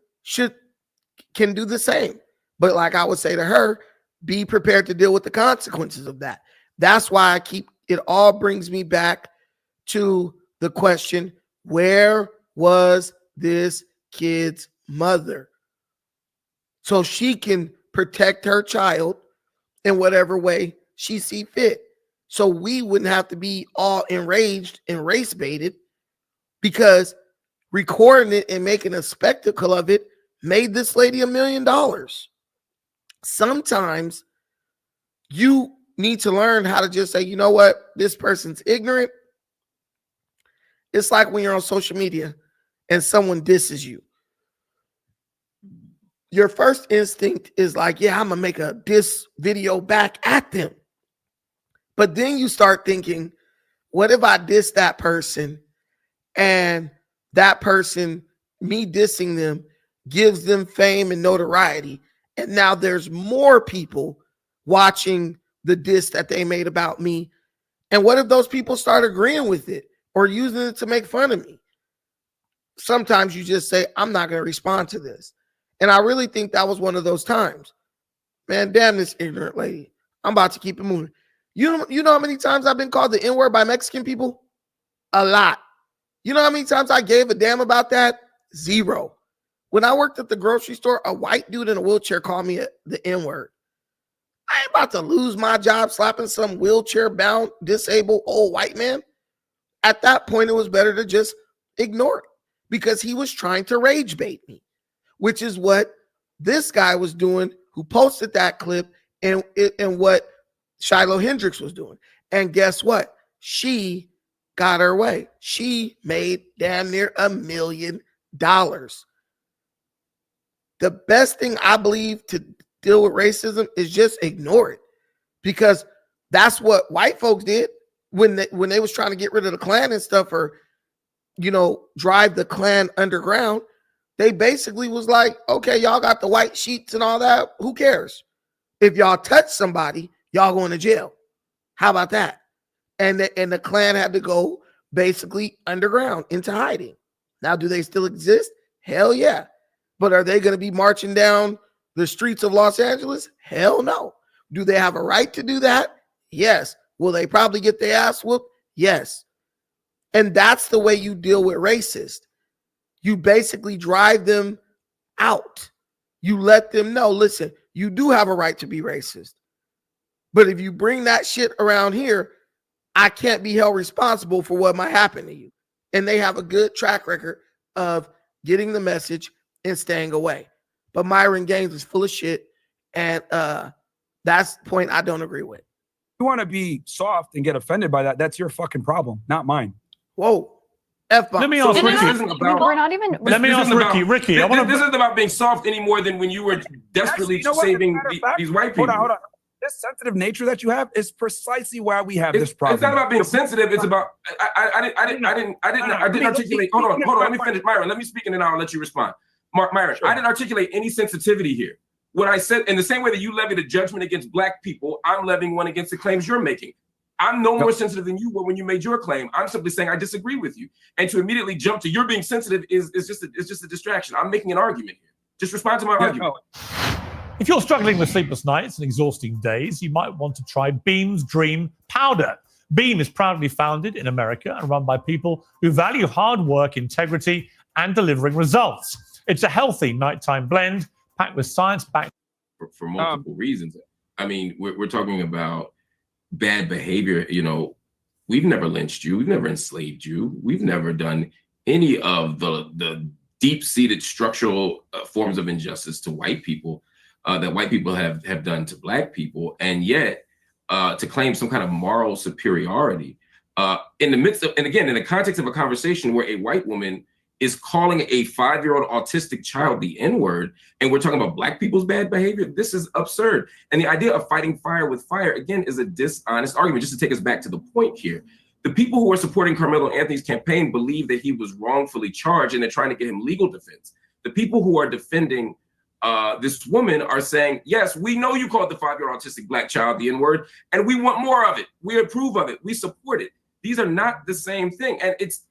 can do the same. But like I would say to her, be prepared to deal with the consequences of that. That's why it all brings me back to the question, where was this kid's mother? So she can protect her child in whatever way she see fit. So we wouldn't have to be all enraged and race baited because recording it and making a spectacle of it made this lady $1 million. Sometimes you need to learn how to just say, you know what, this person's ignorant. It's like when you're on social media and someone disses you. Your first instinct is like, yeah, I'm gonna make a diss video back at them. But then you start thinking, what if I diss that person and that person, me dissing them, gives them fame and notoriety? And now there's more people watching the diss that they made about me. And what if those people start agreeing with it or using it to make fun of me? Sometimes you just say, I'm not going to respond to this. And I really think that was one of those times. Man, damn this ignorant lady. I'm about to keep it moving. You know how many times I've been called the N-word by Mexican people? A lot. You know how many times I gave a damn about that? 0. When I worked at the grocery store, a white dude in a wheelchair called me the N-word. I ain't about to lose my job slapping some wheelchair-bound, disabled old white man. At that point, it was better to just ignore it because he was trying to rage bait me, which is what this guy was doing who posted that clip and what Shiloh Hendrix was doing. And guess what? She got her way. She made damn near $1 million. The best thing I believe to deal with racism is just ignore it, because that's what white folks did when they was trying to get rid of the Klan and stuff, or drive the Klan underground. They basically was like, okay, y'all got the white sheets and all that. Who cares? If y'all touch somebody, y'all going to jail. How about that? And the Klan had to go basically underground into hiding. Now, do they still exist? Hell yeah. But are they going to be marching down the streets of Los Angeles? Hell no. Do they have a right to do that? Yes. Will they probably get their ass whooped? Yes. And that's the way you deal with racists. You basically drive them out. You let them know, listen, you do have a right to be racist. But if you bring that shit around here, I can't be held responsible for what might happen to you. And they have a good track record of getting the message and staying away. But Myron Gaines is full of shit. And that's the point I don't agree with. You want to be soft and get offended by that, that's your fucking problem, not mine. Whoa. F-bomb. Let me ask So Ricky. this isn't about, We're not even. Let me ask Ricky. Ricky, I want this to. isn't about being soft any more than when you were desperately Actually, you know what? saving As a matter of fact, these white people. Hold on. This sensitive nature that you have is precisely why we have this problem. It's not about being sensitive. It's about I didn't articulate. Hold on. Let me finish, Myron. Let me speak and then I'll let you respond. Myron, Sure. I didn't articulate any sensitivity here. What I said, in the same way that you levied a judgment against black people, I'm levying one against the claims you're making. I'm no more sensitive than you were when you made your claim. I'm simply saying I disagree with you. And to immediately jump to you're being sensitive is just a distraction. I'm making an argument here. Just respond to my argument. No. If you're struggling with sleepless nights and exhausting days, you might want to try Beam's Dream Powder. Beam is proudly founded in America and run by people who value hard work, integrity, and delivering results. It's a healthy nighttime blend packed with science-backed. For multiple reasons. I mean, we're talking about bad behavior. You know, we've never lynched you. We've never enslaved you. We've never done any of the deep-seated structural forms of injustice to white people that white people have done to black people. And yet to claim some kind of moral superiority in the midst of, and again, in the context of a conversation where a white woman is calling a 5-year-old autistic child the N-word, and we're talking about black people's bad behavior, this is absurd. And the idea of fighting fire with fire, again, is a dishonest argument. Just to take us back to the point here, the people who are supporting Carmelo Anthony's campaign believe that he was wrongfully charged and they're trying to get him legal defense. The people who are defending this woman are saying, yes, we know you called the 5-year-old autistic black child the N-word, and we want more of it. We approve of it. We support it. These are not the same thing. And it's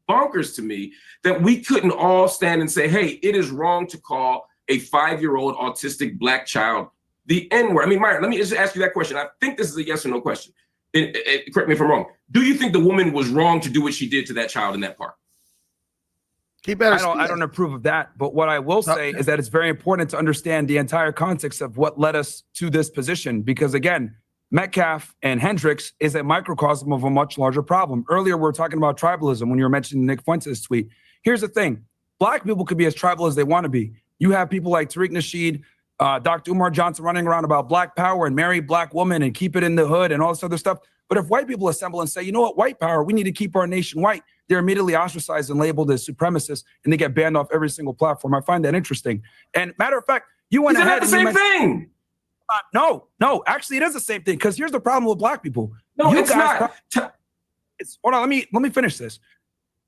bonkers to me that we couldn't all stand and say, hey, it is wrong to call a 5-year-old autistic black child the N-word. I mean, Myron, let me just ask you that question. I think this is a yes or no question. Correct me if I'm wrong. Do you think the woman was wrong to do what she did to that child in that park? He better. I don't approve of that. But what I will say is that it's very important to understand the entire context of what led us to this position. Because again, Metcalf and Hendrix is a microcosm of a much larger problem. Earlier, we were talking about tribalism when you were mentioning Nick Fuentes' tweet. Here's the thing. Black people could be as tribal as they want to be. You have people like Tariq Nasheed, Dr. Umar Johnson running around about black power and marry black women and keep it in the hood and all this other stuff. But if white people assemble and say, you know what, white power, we need to keep our nation white, they're immediately ostracized and labeled as supremacists, and they get banned off every single platform. I find that interesting. And matter of fact, you went ahead. Is that the same thing? No, actually, it is the same thing. Because here's the problem with black people. No, it's not. Hold on, let me finish this.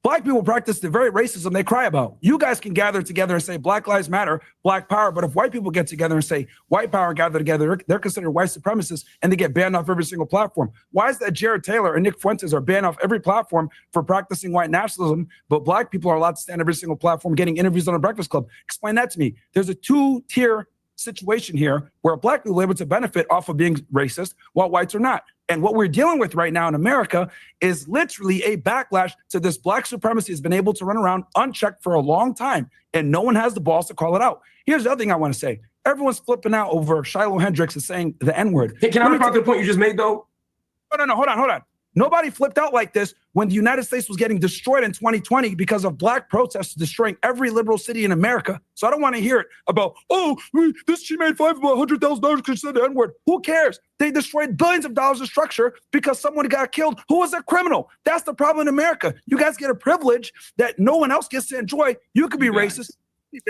Black people practice the very racism they cry about. You guys can gather together and say Black Lives Matter, Black Power, but if white people get together and say white power, gather together, they're considered white supremacists and they get banned off every single platform. Why is that Jared Taylor and Nick Fuentes are banned off every platform for practicing white nationalism, but black people are allowed to stand every single platform getting interviews on a Breakfast Club? Explain that to me. There's a two-tier situation here where black people are able to benefit off of being racist while whites are not. And what we're dealing with right now in America is literally a backlash to this black supremacy has been able to run around unchecked for a long time, and no one has the balls to call it out. Here's the other thing I want to say. Everyone's flipping out over Shiloh Hendrix is saying the N-word. Hey, can I respond to the point you just made, though? No, hold on. Nobody flipped out like this when the United States was getting destroyed in 2020 because of black protests destroying every liberal city in America. So I don't want to hear it about, she made $100,000 because she said the N-word. Who cares? They destroyed billions of dollars of structure because someone got killed who was a criminal. That's the problem in America. You guys get a privilege that no one else gets to enjoy. You could be racist.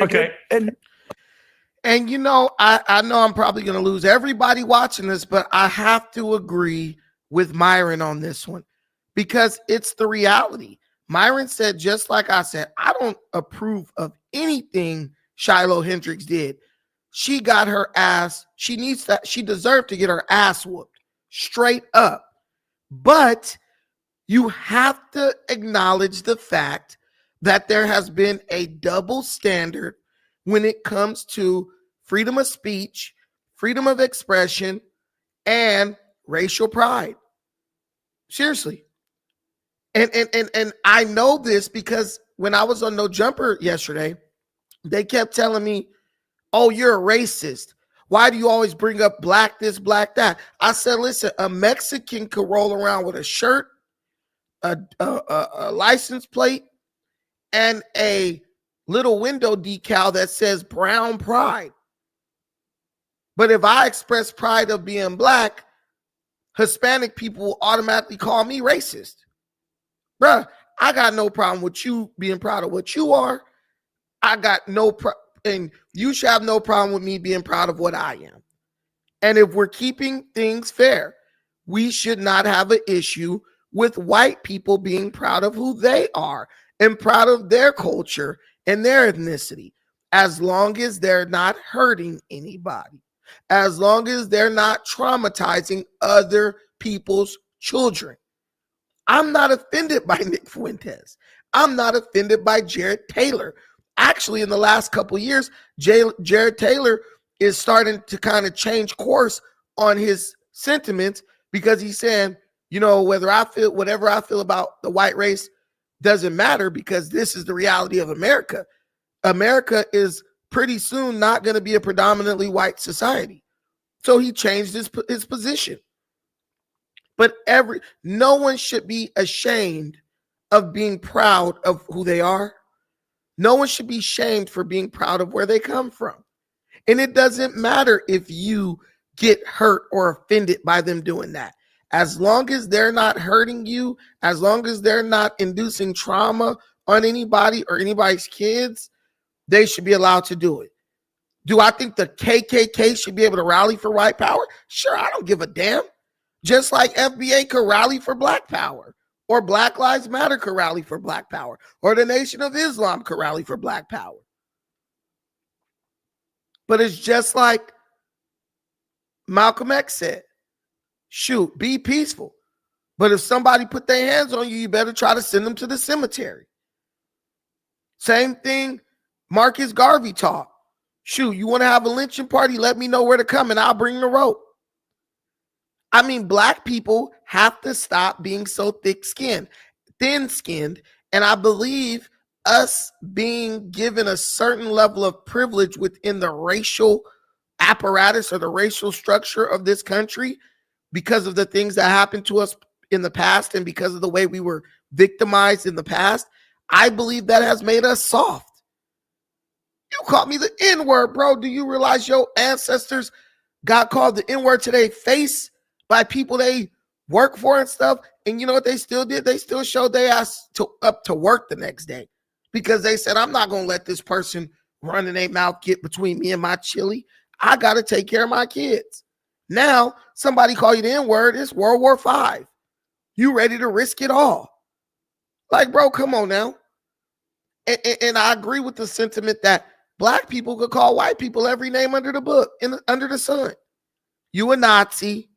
Okay. And you know, I know I'm probably going to lose everybody watching this, but I have to agree with Myron on this one because it's the reality. Myron said, just like I said, I don't approve of anything Shiloh Hendrix did. She got her ass. She deserved to get her ass whooped straight up. But You have to acknowledge the fact that there has been a double standard when it comes to freedom of speech, freedom of expression, and racial pride. Seriously. And I know this because when I was on No Jumper yesterday, they kept telling me, oh, you're a racist. Why do you always bring up black this, black that? I said, listen, a Mexican could roll around with a shirt, a license plate, and a little window decal that says brown pride. But if I express pride of being black, Hispanic people will automatically call me racist. Bruh, I got no problem with you being proud of what you are. I got no problem, and you should have no problem with me being proud of what I am. And if we're keeping things fair, we should not have an issue with white people being proud of who they are and proud of their culture and their ethnicity, as long as they're not hurting anybody, as long as they're not traumatizing other people's children. I'm not offended by Nick Fuentes. I'm not offended by Jared Taylor. Actually, in the last couple of years, Jared Taylor is starting to kind of change course on his sentiments because he's saying, you know, whatever I feel about the white race doesn't matter because this is the reality of America. America is pretty soon not going to be a predominantly white society. So he changed his position. But no one should be ashamed of being proud of who they are. No one should be shamed for being proud of where they come from. And it doesn't matter if you get hurt or offended by them doing that. As long as they're not hurting you, as long as they're not inducing trauma on anybody or anybody's kids, they should be allowed to do it. Do I think the KKK should be able to rally for white power? Sure, I don't give a damn. Just like FBA could rally for black power, or Black Lives Matter could rally for black power, or the Nation of Islam could rally for black power. But it's just like Malcolm X said, shoot, be peaceful. But if somebody put their hands on you, you better try to send them to the cemetery. Same thing Marcus Garvey taught. Shoot, you want to have a lynching party? Let me know where to come and I'll bring the rope. I mean, black people have to stop being so thin-skinned. And I believe us being given a certain level of privilege within the racial apparatus or the racial structure of this country because of the things that happened to us in the past and because of the way we were victimized in the past, I believe that has made us soft. You called me the N-word, bro. Do you realize your ancestors got called the N-word to their face by people they work for and stuff? And you know what they still did? They still showed their ass up to work the next day because they said, I'm not going to let this person running their mouth get between me and my chili. I got to take care of my kids. Now, somebody call you the N-word, it's World War V. You ready to risk it all. Like, bro, come on now. And I agree with the sentiment that black people could call white people every name under the book, under the sun. You a Nazi,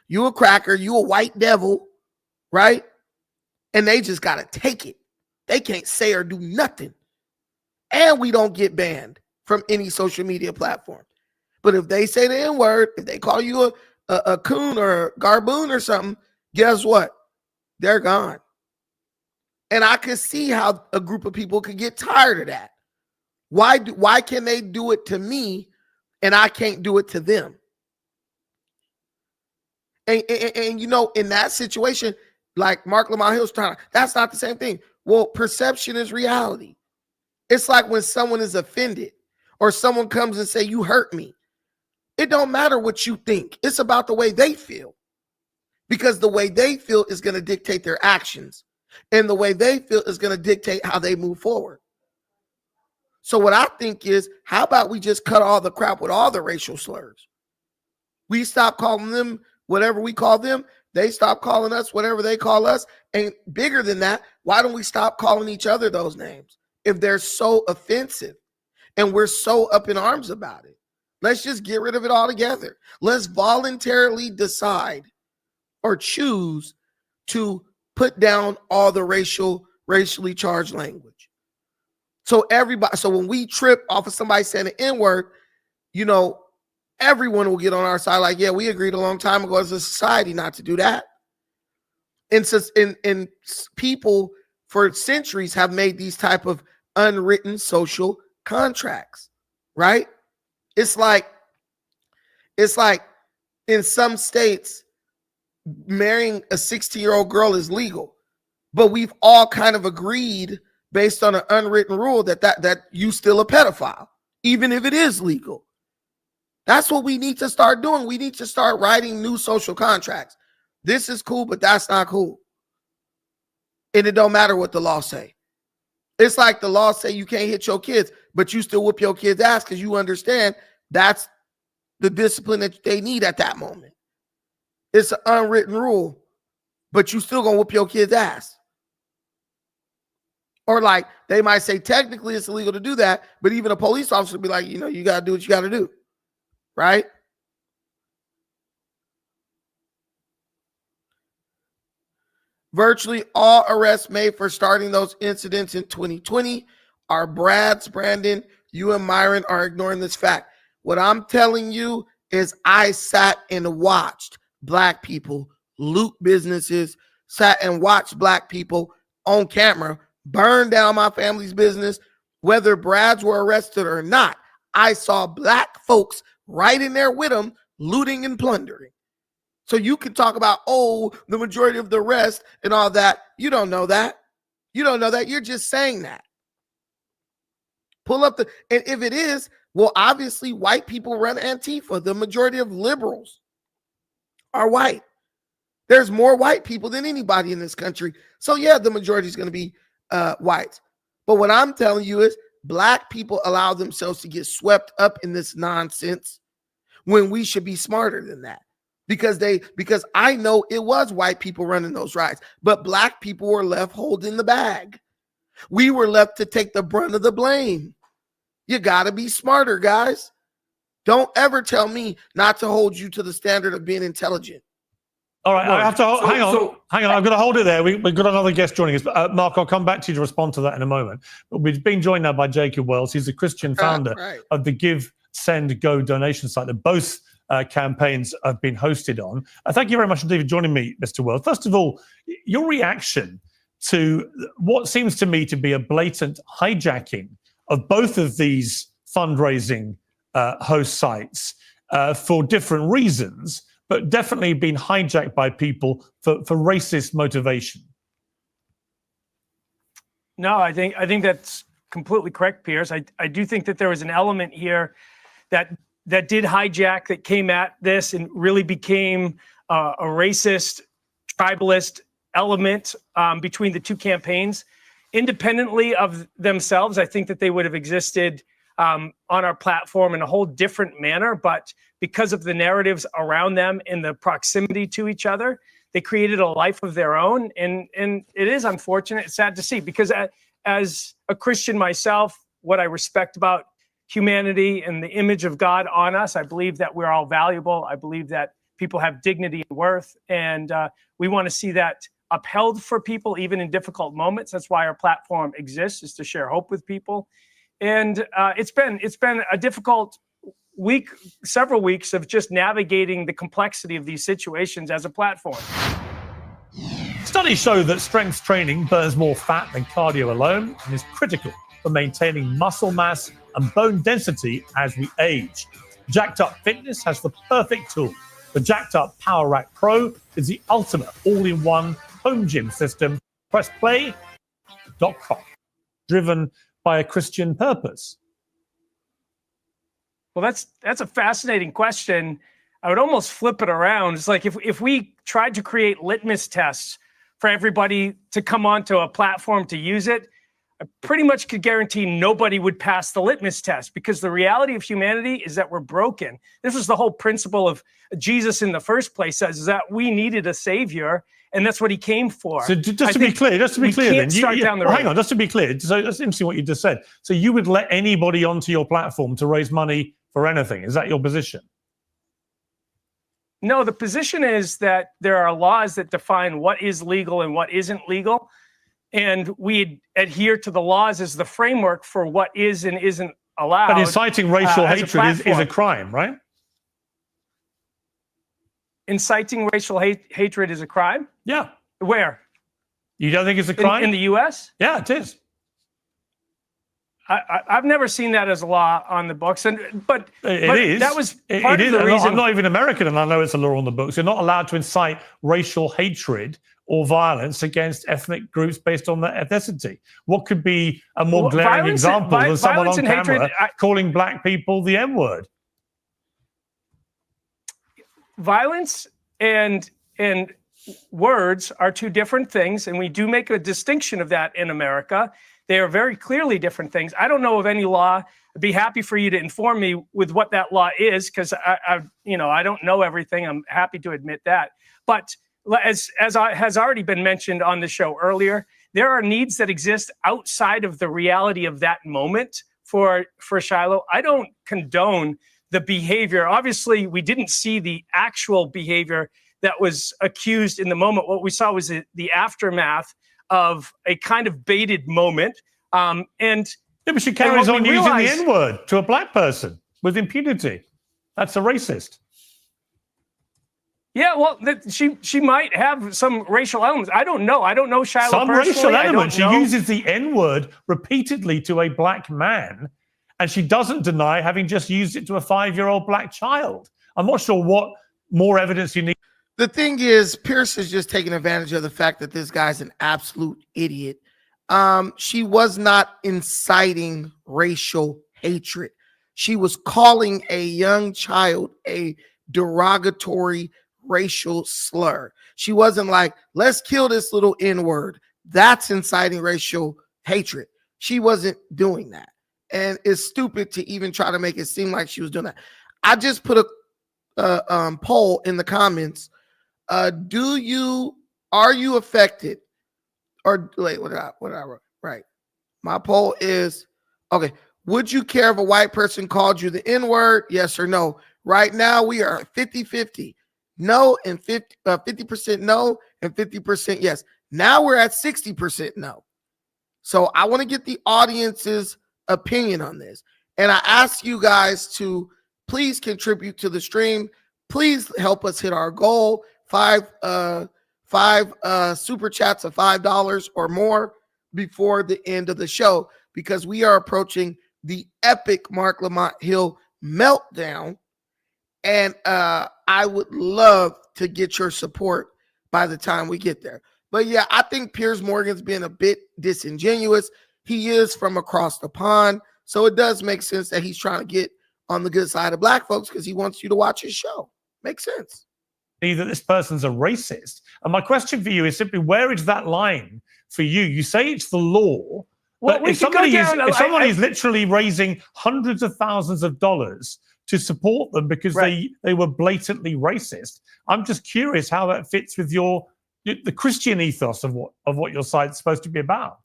you a cracker, you a white devil, right? And they just got to take it. They can't say or do nothing. And we don't get banned from any social media platform. But if they say the N-word, if they call you a coon or a garboon or something, guess what? They're gone. And I can see how a group of people could get tired of that. Why can they do it to me and I can't do it to them? And you know, in that situation, like Marc Lamont Hill's trying, that's not the same thing. Well, perception is reality. It's like when someone is offended or someone comes and say, you hurt me. It don't matter what you think. It's about the way they feel. Because the way they feel is going to dictate their actions. And the way they feel is going to dictate how they move forward. So what I think is, how about we just cut all the crap with all the racial slurs? We stop calling them whatever we call them. They stop calling us whatever they call us. And bigger than that, why don't we stop calling each other those names if they're so offensive and we're so up in arms about it? Let's just get rid of it altogether. Let's voluntarily decide or choose to put down all the racially charged language. So when we trip off of somebody saying the N-word, everyone will get on our side like, yeah, we agreed a long time ago as a society not to do that. And people for centuries have made these type of unwritten social contracts, right? It's like in some states, marrying a 16-year-old girl is legal, but we've all kind of agreed based on an unwritten rule that you still a pedophile, even if it is legal. That's what we need to start doing. We need to start writing new social contracts. This is cool, but that's not cool. And it don't matter what the law say. It's like the law say you can't hit your kids, but you still whoop your kids' ass because you understand that's the discipline that they need at that moment. It's an unwritten rule, but you still gonna whoop your kids' ass. Or like they might say technically it's illegal to do that, but even a police officer would be like, you gotta do what you gotta do, right? Virtually all arrests made for starting those incidents in 2020 are Brad's. Brandon, you and Myron are ignoring this fact. What I'm telling you is I sat and watched Black people loot businesses, sat and watched Black people on camera burn down my family's business, whether Brads were arrested or not. I saw Black folks right in there with them looting and plundering. So you can talk about, the majority of the arrests and all that. You don't know that. You don't know that. You're just saying that. Pull up and if it is, well, obviously white people run Antifa. The majority of liberals are white. There's more white people than anybody in this country. So yeah, the majority is going to be white. But what I'm telling you is Black people allow themselves to get swept up in this nonsense when we should be smarter than that. Because I know it was white people running those riots, but Black people were left holding the bag. We were left to take the brunt of the blame. You got to be smarter, guys. Don't ever tell me not to hold you to the standard of being intelligent. All right, I have to hang on. I'm going to hold it there. We've got another guest joining us. Marc, I'll come back to you to respond to that in a moment. But we've been joined now by Jacob Wells. He's the Christian founder of the Give, Send, Go donation site that both campaigns have been hosted on. Thank you very much indeed for joining me, Mr. Wells. First of all, your reaction to what seems to me to be a blatant hijacking of both of these fundraising host sites for different reasons, but definitely been hijacked by people for racist motivation. No, I think that's completely correct, Piers. I do think that there was an element here that did hijack, that came at this and really became a racist, tribalist element between the two campaigns. Independently of themselves, I think that they would have existed on our platform in a whole different manner, but because of the narratives around them and the proximity to each other, they created a life of their own. And it is unfortunate, it's sad to see, because as a Christian myself, what I respect about humanity and the image of God on us, I believe that we're all valuable. I believe that people have dignity and worth, and we want to see that upheld for people, even in difficult moments. That's why our platform exists, is to share hope with people. And it's been a difficult week, several weeks of just navigating the complexity of these situations as a platform. Studies show that strength training burns more fat than cardio alone and is critical for maintaining muscle mass and bone density as we age. Jacked Up Fitness has the perfect tool. The Jacked Up Power Rack Pro is the ultimate all-in-one home gym system. Press play.com. Driven by a Christian purpose. Well, that's a fascinating question. I would almost flip it around. It's like if we tried to create litmus tests for everybody to come onto a platform to use it, I pretty much could guarantee nobody would pass the litmus test, because the reality of humanity is that we're broken. This was the whole principle of Jesus in the first place, says that we needed a savior, and that's what he came for. So just to be clear, then, hang on, just to be clear, so that's interesting what you just said. So you would let anybody onto your platform to raise money for anything? Is that your position? No, the position is that there are laws that define what is legal and what isn't legal. And we adhere to the laws as the framework for what is and isn't allowed. But inciting racial as a hatred is a platform. crime, right? Inciting racial hatred is a crime? Yeah. Where? You don't think it's a crime? In the U.S.? Yeah, it is. I've never seen that as a law on the books, but it is. That was part of the reason. I'm not even American, and I know it's a law on the books. You're not allowed to incite racial hatred or violence against ethnic groups based on their ethnicity. What could be a more glaring example than someone on camera calling black people the N-word? Violence and words are two different things, and we do make a distinction of that in America. They are very clearly different things. I don't know of any law. I'd be happy for you to inform me with what that law is, because I don't know everything. I'm happy to admit that. But as has already been mentioned on the show earlier, there are needs that exist outside of the reality of that moment for Shiloh. I don't condone the behavior. Obviously, we didn't see the actual behavior that was accused in the moment. What we saw was the aftermath of a kind of baited moment. Yeah, but she carries on using the N-word to a black person with impunity. That's a racist. Yeah, well, she might have some racial elements. I don't know. I don't know Shiloh some personally. Racial elements. She uses the N-word repeatedly to a black man, and she doesn't deny having just used it to a 5-year-old black child. I'm not sure what more evidence you need. The thing is, Pierce is just taking advantage of the fact that this guy's an absolute idiot. She was not inciting racial hatred. She was calling a young child a derogatory racial slur. She wasn't like, let's kill this little N-word. That's inciting racial hatred. She wasn't doing that. And it's stupid to even try to make it seem like she was doing that. I just put a poll in the comments. Are you affected? Or wait, what did I write? Right. My poll is, okay, would you care if a white person called you the N-word? Yes or no? Right now we are 50-50. No and 50% no and 50% yes. Now we're at 60% no. So I want to get the audience's opinion on this. And I ask you guys to please contribute to the stream. Please help us hit our goal. Five super chats of $5 or more before the end of the show, because we are approaching the epic Marc Lamont Hill meltdown. And I would love to get your support by the time we get there. But yeah, I think Piers Morgan's being a bit disingenuous. He is from across the pond, so it does make sense that he's trying to get on the good side of black folks because he wants you to watch his show. Makes sense. That this person's a racist. And my question for you is simply, where is that line for you? You say it's the law, well, but if somebody is literally raising hundreds of thousands of dollars to support them because they were blatantly racist, I'm just curious how that fits with the Christian ethos of what your site's supposed to be about.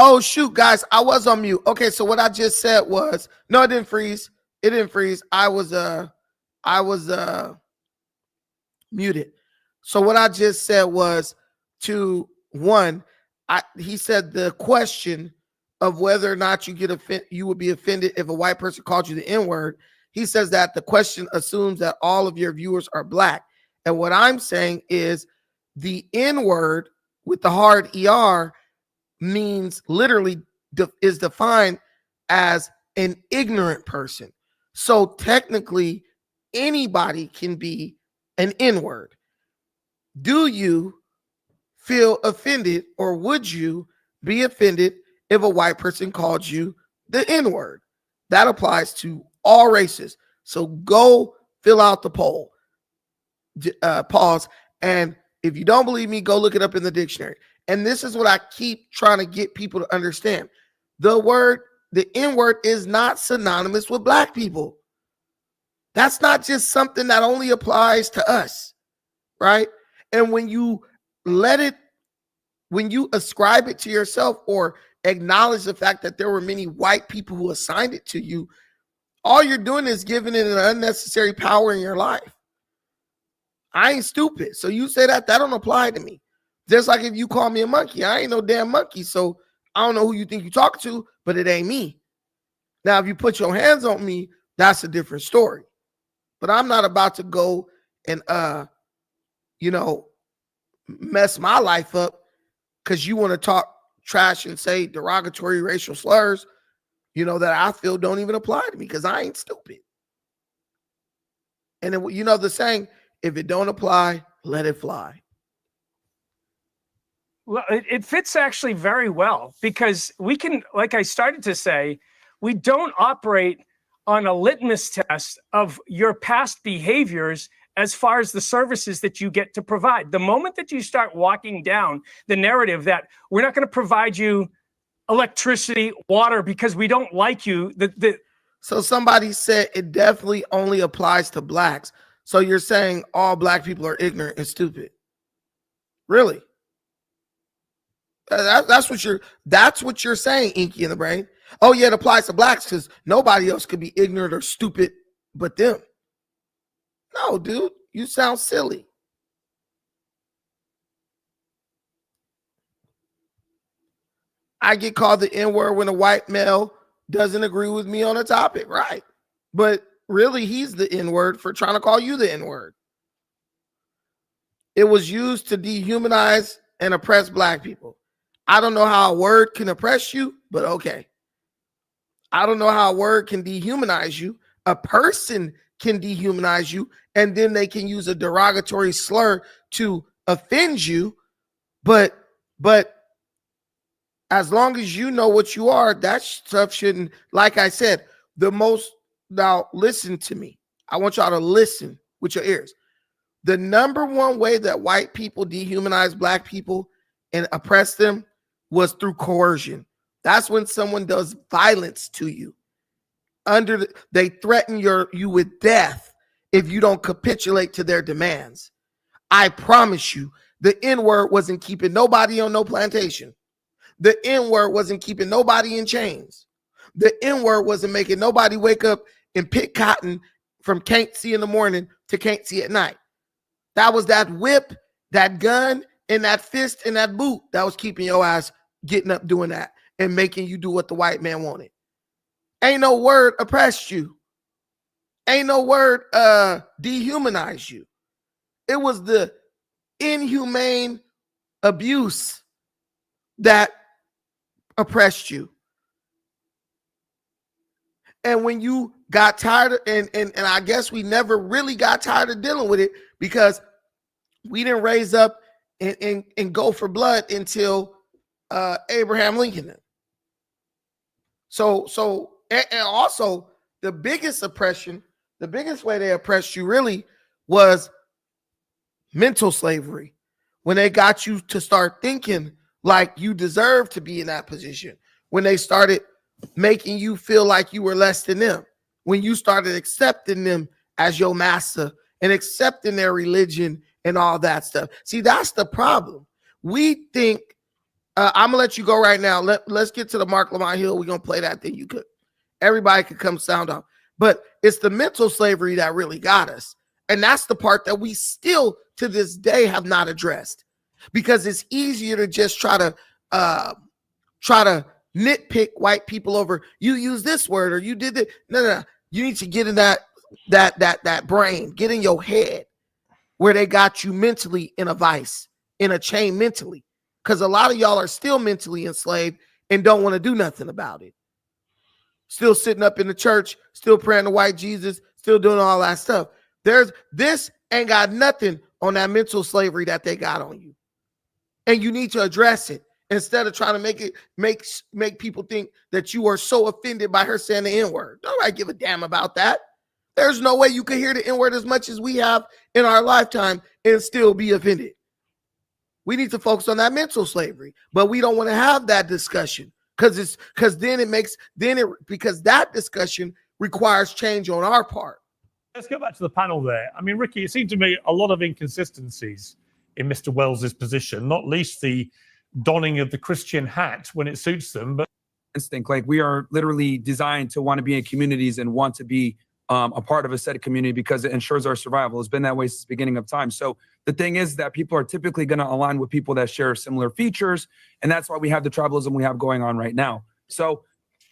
Oh, shoot, guys, I was on mute. Okay, so what I just said was, no, it didn't freeze. It didn't freeze. I was muted. So what I just said was he said the question of whether or not you would be offended if a white person called you the N-word. He says that the question assumes that all of your viewers are black. And what I'm saying is the N-word with the hard ER means literally is defined as an ignorant person. So technically anybody can be an N-word. Do you feel offended, or would you be offended if a white person called you the N-word? That applies to all races. So go fill out the poll. Pause. And if you don't believe me, go look it up in the dictionary. And this is what I keep trying to get people to understand. The N-word is not synonymous with black people. That's not just something that only applies to us, right? And when you ascribe it to yourself or acknowledge the fact that there were many white people who assigned it to you, all you're doing is giving it an unnecessary power in your life. I ain't stupid. So you say that don't apply to me. Just like if you call me a monkey, I ain't no damn monkey. So I don't know who you think you talk to, but it ain't me. Now, if you put your hands on me, that's a different story. But I'm not about to go and, mess my life up because you want to talk trash and say derogatory racial slurs, that I feel don't even apply to me because I ain't stupid. And then, the saying, if it don't apply, let it fly. Well, it fits actually very well because we can, like I started to say, we don't operate on a litmus test of your past behaviors as far as the services that you get to provide. The moment that you start walking down the narrative that we're not going to provide you electricity, water, because we don't like you. So somebody said it definitely only applies to blacks. So you're saying all black people are ignorant and stupid. Really? That's what you're saying, Inky in the Brain. Oh yeah, it applies to blacks because nobody else could be ignorant or stupid but them. No, dude, you sound silly. I get called the N-word when a white male doesn't agree with me on a topic, right? But really, he's the N-word for trying to call you the N-word. It was used to dehumanize and oppress black people. I don't know how a word can oppress you, but okay. I don't know how a word can dehumanize you. A person can dehumanize you, and then they can use a derogatory slur to offend you. But as long as you know what you are, that stuff shouldn't, like I said, now listen to me. I want y'all to listen with your ears. The number one way that white people dehumanize black people and oppress them was through coercion. That's when someone does violence to you. They threaten you with death if you don't capitulate to their demands. I promise you, the N-word wasn't keeping nobody on no plantation. The N-word wasn't keeping nobody in chains. The N-word wasn't making nobody wake up and pick cotton from can't see in the morning to can't see at night. That was that whip, that gun, and that fist and that boot that was keeping your ass getting up doing that and making you do what the white man wanted. Ain't no word oppressed you. Ain't no word dehumanized you. It was the inhumane abuse that oppressed you. And when you got tired, and I guess we never really got tired of dealing with it because we didn't raise up and go for blood until Abraham Lincoln. So and also the biggest oppression, the biggest way they oppressed you really was mental slavery. When they got you to start thinking like you deserve to be in that position. When they started making you feel like you were less than them. When you started accepting them as your master and accepting their religion and all that stuff. See, that's the problem. We think, I'm gonna let you go right now. Let's get to the Marc Lamont Hill. We're gonna play that thing. Everybody could come sound off. But it's the mental slavery that really got us. And that's the part that we still to this day have not addressed. Because it's easier to just try to nitpick white people over you use this word or you did that. No. You need to get in that brain, get in your head where they got you mentally in a vice, in a chain mentally. Because a lot of y'all are still mentally enslaved and don't want to do nothing about it. Still sitting up in the church, still praying to white Jesus, still doing all that stuff. This ain't got nothing on that mental slavery that they got on you. And you need to address it instead of trying to make people think that you are so offended by her saying the N-word. Nobody give a damn about that. There's no way you can hear the N-word as much as we have in our lifetime and still be offended. We need to focus on that mental slavery, but we don't want to have that discussion because that discussion requires change on our part. Let's go back to the panel there. I mean, Ricky, it seemed to me a lot of inconsistencies in Mr. Wells's position, not least the donning of the Christian hat when it suits them. But instinct, like we are literally designed to want to be in communities and want to be a part of a set of community because it ensures our survival. It's been that way since the beginning of time. So the thing is that people are typically going to align with people that share similar features. And that's why we have the tribalism we have going on right now. So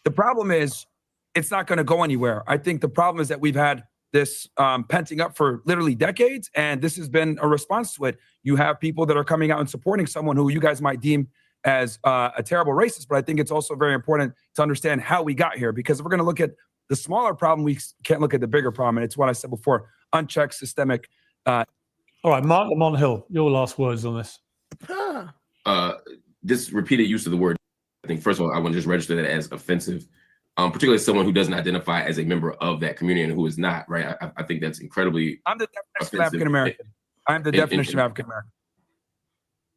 the problem is it's not going to go anywhere. I think the problem is that we've had this penting up for literally decades, and this has been a response to it. You have people that are coming out and supporting someone who you guys might deem as a terrible racist, but I think it's also very important to understand how we got here, because if we're going to look at the smaller problem, we can't look at the bigger problem. And it's what I said before, unchecked systemic. All right, Marc Lamont Hill, your last words on this. This repeated use of the word, I think, first of all, I want to just register that as offensive, particularly as someone who doesn't identify as a member of that community and who is not, right? I think that's incredibly I'm the definition of African-American. I'm the definition of African-American.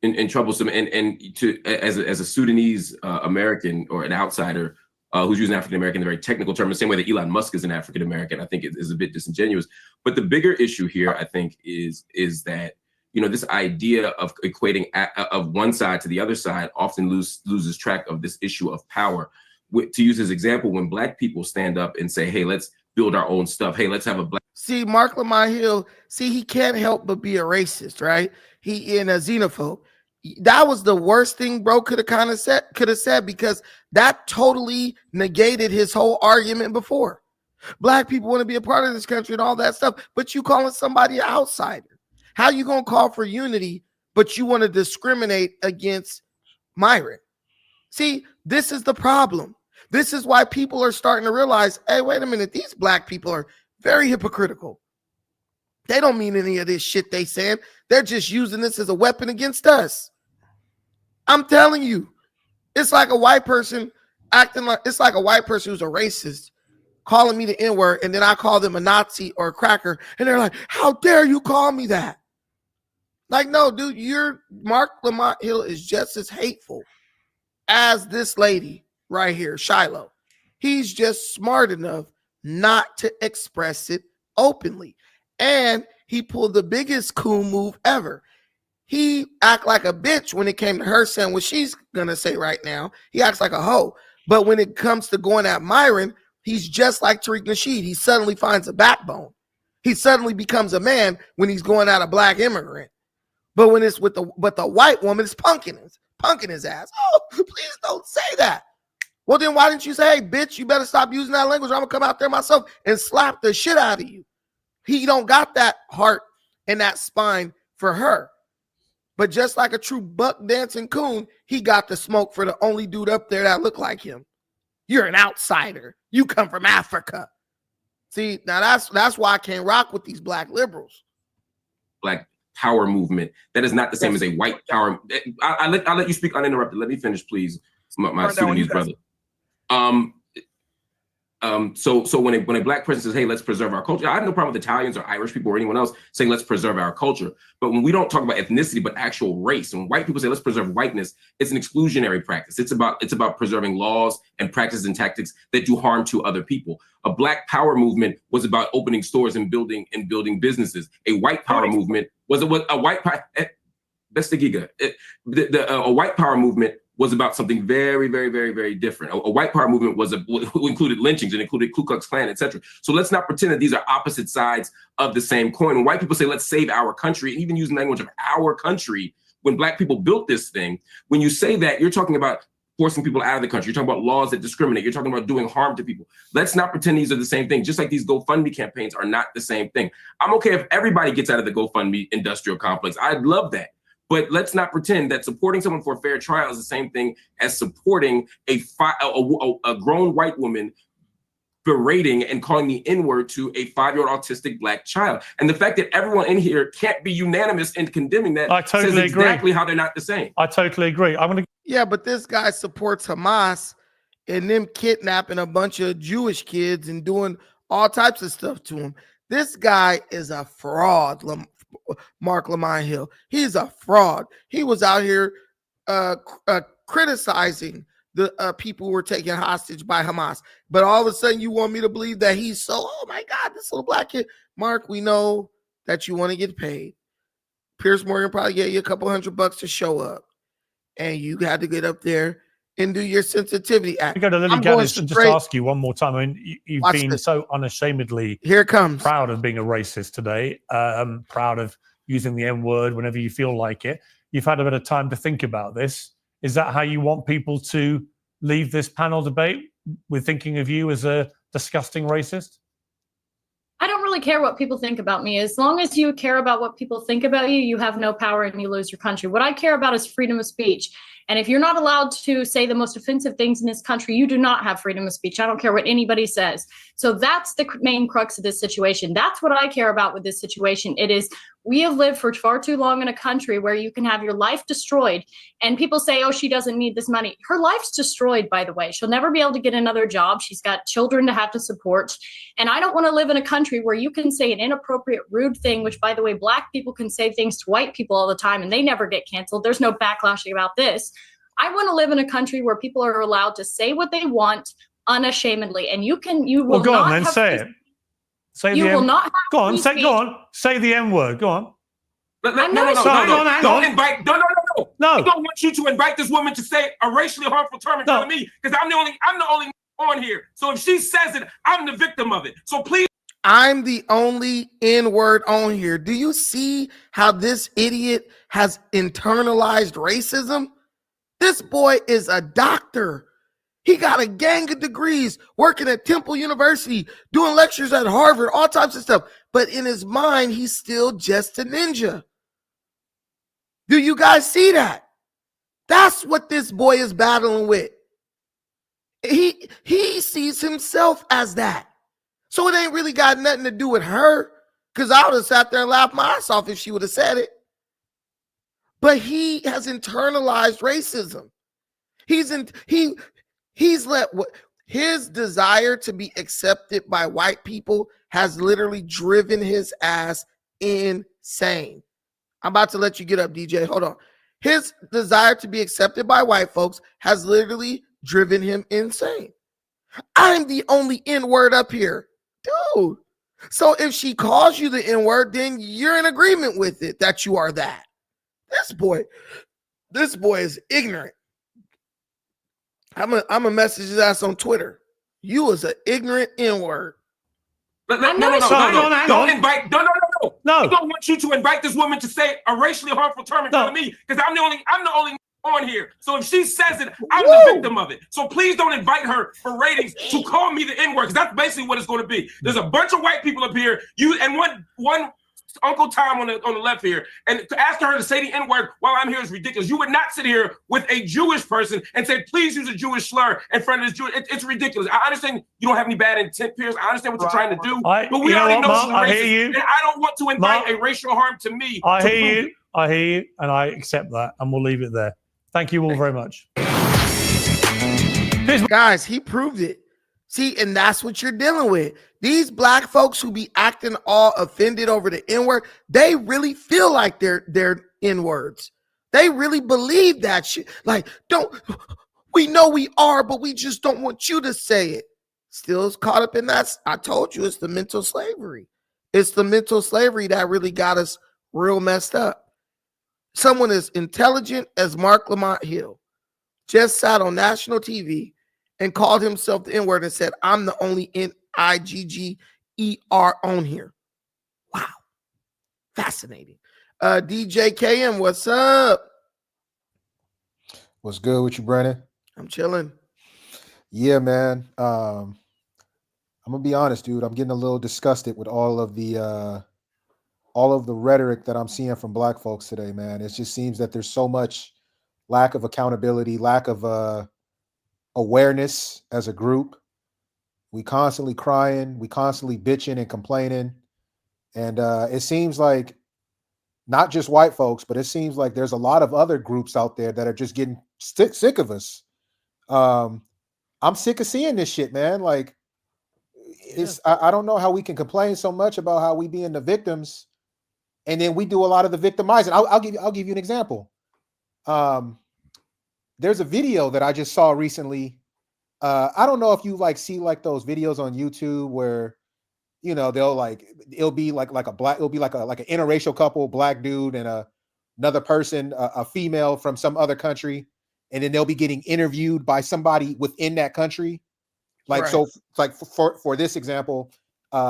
And troublesome. And to as a Sudanese American or an outsider who's using African-American in a very technical term, the same way that Elon Musk is an African-American, I think it is a bit disingenuous. But the bigger issue here, I think, is that, you know, this idea of equating of one side to the other side often loses track of this issue of power. To use his example, when Black people stand up and say, hey, let's build our own stuff. Hey, let's have a Black. See, Marc Lamont Hill, he can't help but be a racist, right? He in a xenophobe. That was the worst thing bro could have said, because that totally negated his whole argument before. Black people want to be a part of this country and all that stuff, but you calling somebody an outsider. How you gonna call for unity, but you want to discriminate against Myron? See, this is the problem. This is why people are starting to realize, hey, wait a minute, these Black people are very hypocritical. They don't mean any of this shit they saying. They're just using this as a weapon against us. I'm telling you, it's like a white person it's like a white person who's a racist calling me the N-word, and then I call them a Nazi or a cracker, and they're like, how dare you call me that? Like, no, dude, Marc Lamont Hill is just as hateful as this lady right here, Shiloh. He's just smart enough not to express it openly. And he pulled the biggest coon move ever. He act like a bitch when it came to her saying what she's gonna say right now. He acts like a hoe. But when it comes to going at Myron, he's just like Tariq Nasheed. He suddenly finds a backbone. He suddenly becomes a man when he's going at a Black immigrant. But when it's with the white woman, it's punking his ass. Oh, please don't say that. Well, then why didn't you say, hey, bitch, you better stop using that language, or I'm gonna come out there myself and slap the shit out of you. He don't got that heart and that spine for her. But just like a true buck dancing coon, he got the smoke for the only dude up there that looked like him. You're an outsider. You come from Africa. See, now that's why I can't rock with these Black liberals. Black power movement. That is not the same as a white power. I'll let you speak uninterrupted. Let me finish, please, my Sudanese brother. So when a Black person says, hey, let's preserve our culture, I have no problem with Italians or Irish people or anyone else saying let's preserve our culture. But when we don't talk about ethnicity, but actual race, and when white people say let's preserve whiteness, it's an exclusionary practice. It's about preserving laws and practices and tactics that do harm to other people. A Black power movement was about opening stores and building businesses. A white power movement was a white power. A white power movement was about something very, very, very, very different. A white power movement included lynchings and included Ku Klux Klan, etc. So let's not pretend that these are opposite sides of the same coin. When white people say, let's save our country, and even using the language of our country, when Black people built this thing, when you say that, you're talking about forcing people out of the country. You're talking about laws that discriminate. You're talking about doing harm to people. Let's not pretend these are the same thing, just like these GoFundMe campaigns are not the same thing. I'm okay if everybody gets out of the GoFundMe industrial complex. I'd love that. But let's not pretend that supporting someone for a fair trial is the same thing as supporting a grown white woman berating and calling the N-word to a 5-year-old autistic Black child. And the fact that everyone in here can't be unanimous in condemning that I totally says exactly agree. how they're not the same. I totally agree. I'm going to. Yeah, but this guy supports Hamas and them kidnapping a bunch of Jewish kids and doing all types of stuff to them. This guy is a fraud, Marc Lamont Hill. He's a fraud. He was out here criticizing the people who were taken hostage by Hamas. But all of a sudden you want me to believe that he's so, oh my God, this little Black kid. Mark, we know that you want to get paid. Piers Morgan probably gave you a couple $100 to show up. And you had to get up there and do your sensitivity act. Go to Lily Gaddis and just ask you one more time. I mean, you've been so unashamedly here it comes proud of being a racist today, proud of using the N-word whenever you feel like it. You've had a bit of time to think about this. Is that how you want people to leave this panel debate, with thinking of you as a disgusting racist? I don't really care what people think about me. As long as you care about what people think about you, you have no power and you lose your country. What I care about is freedom of speech. And if you're not allowed to say the most offensive things in this country, you do not have freedom of speech. I don't care what anybody says. So that's the main crux of this situation. That's what I care about with this situation. It is, we have lived for far too long in a country where you can have your life destroyed. And people say, oh, she doesn't need this money. Her life's destroyed, by the way. She'll never be able to get another job. She's got children to have to support. And I don't want to live in a country where you can say an inappropriate, rude thing, which, by the way, Black people can say things to white people all the time and they never get canceled. There's no backlashing about this. I want to live in a country where people are allowed to say what they want unashamedly. And you will well, go not on then, have say it. Say you the will M- not have go on, free say speech. go on. Say the M-word. Go on. No. Hang on. Invite. No. No. I don't want you to invite this woman to say a racially harmful term in front of me, because I'm the only on here. So if she says it, I'm the victim of it. So please. I'm the only N-word on here. Do you see how this idiot has internalized racism? This boy is a doctor. He got a gang of degrees, working at Temple University, doing lectures at Harvard, all types of stuff. But in his mind, he's still just a ninja. Do you guys see that? That's what this boy is battling with. He sees himself as that. So it ain't really got nothing to do with her, because I would have sat there and laughed my ass off if she would have said it. But he has internalized racism. He's let his desire to be accepted by white people has literally driven his ass insane. I'm about to let you get up, DJ. Hold on. His desire to be accepted by white folks has literally driven him insane. I'm the only N-word up here. Dude. So if she calls you the N-word, then you're in agreement with it that you are that. This boy is ignorant. I'm a message his ass on Twitter. You was an ignorant N-word. No. No. I don't want you to invite this woman to say a racially harmful term in front of me, because I'm the only on here. So if she says it, I'm the victim of it. So please don't invite her for ratings to call me the N-word, because that's basically what it's going to be. There's a bunch of white people up here, you and one Uncle Tom on the left here, and to ask her to say the N-word while I'm here is ridiculous. You would not sit here with a Jewish person and say, please use a Jewish slur in front of this Jewish. It's ridiculous. I understand you don't have any bad intent, Piers. I understand what you're trying to do, but we already know she's racist, and I don't want to invite a racial harm to me. I hear you, and I accept that, and we'll leave it there. Thank you all very much. Guys, he proved it. See, and that's what you're dealing with. These Black folks who be acting all offended over the N-word, they really feel like they're N-words. They really believe that shit. Like, we know we are, but we just don't want you to say it. Still is caught up in that. I told you, it's the mental slavery. It's the mental slavery that really got us real messed up. Someone as intelligent as Marc Lamont Hill just sat on national TV and called himself the N-word and said, I'm the only N-I-G-G-E-R on here. Wow. Fascinating. DJ KM, what's up? What's good with you, Brennan? I'm chilling. Yeah, man. I'm gonna be honest, dude. I'm getting a little disgusted with all of the rhetoric that I'm seeing from Black folks today, man. It just seems that there's so much lack of accountability, lack of awareness as a group. We constantly crying, we constantly bitching and complaining. And it seems like not just white folks, but it seems like there's a lot of other groups out there that are just getting sick of us. I'm sick of seeing this shit, man. Like, I don't know how we can complain so much about how we being the victims, and then we do a lot of the victimizing. I'll give you an example. There's a video that I just saw recently. I don't know if you like see like those videos on YouTube where, you know, it'll be like an interracial couple, black dude and another person, a female from some other country, and then they'll be getting interviewed by somebody within that country. Like, Right. so like for this example,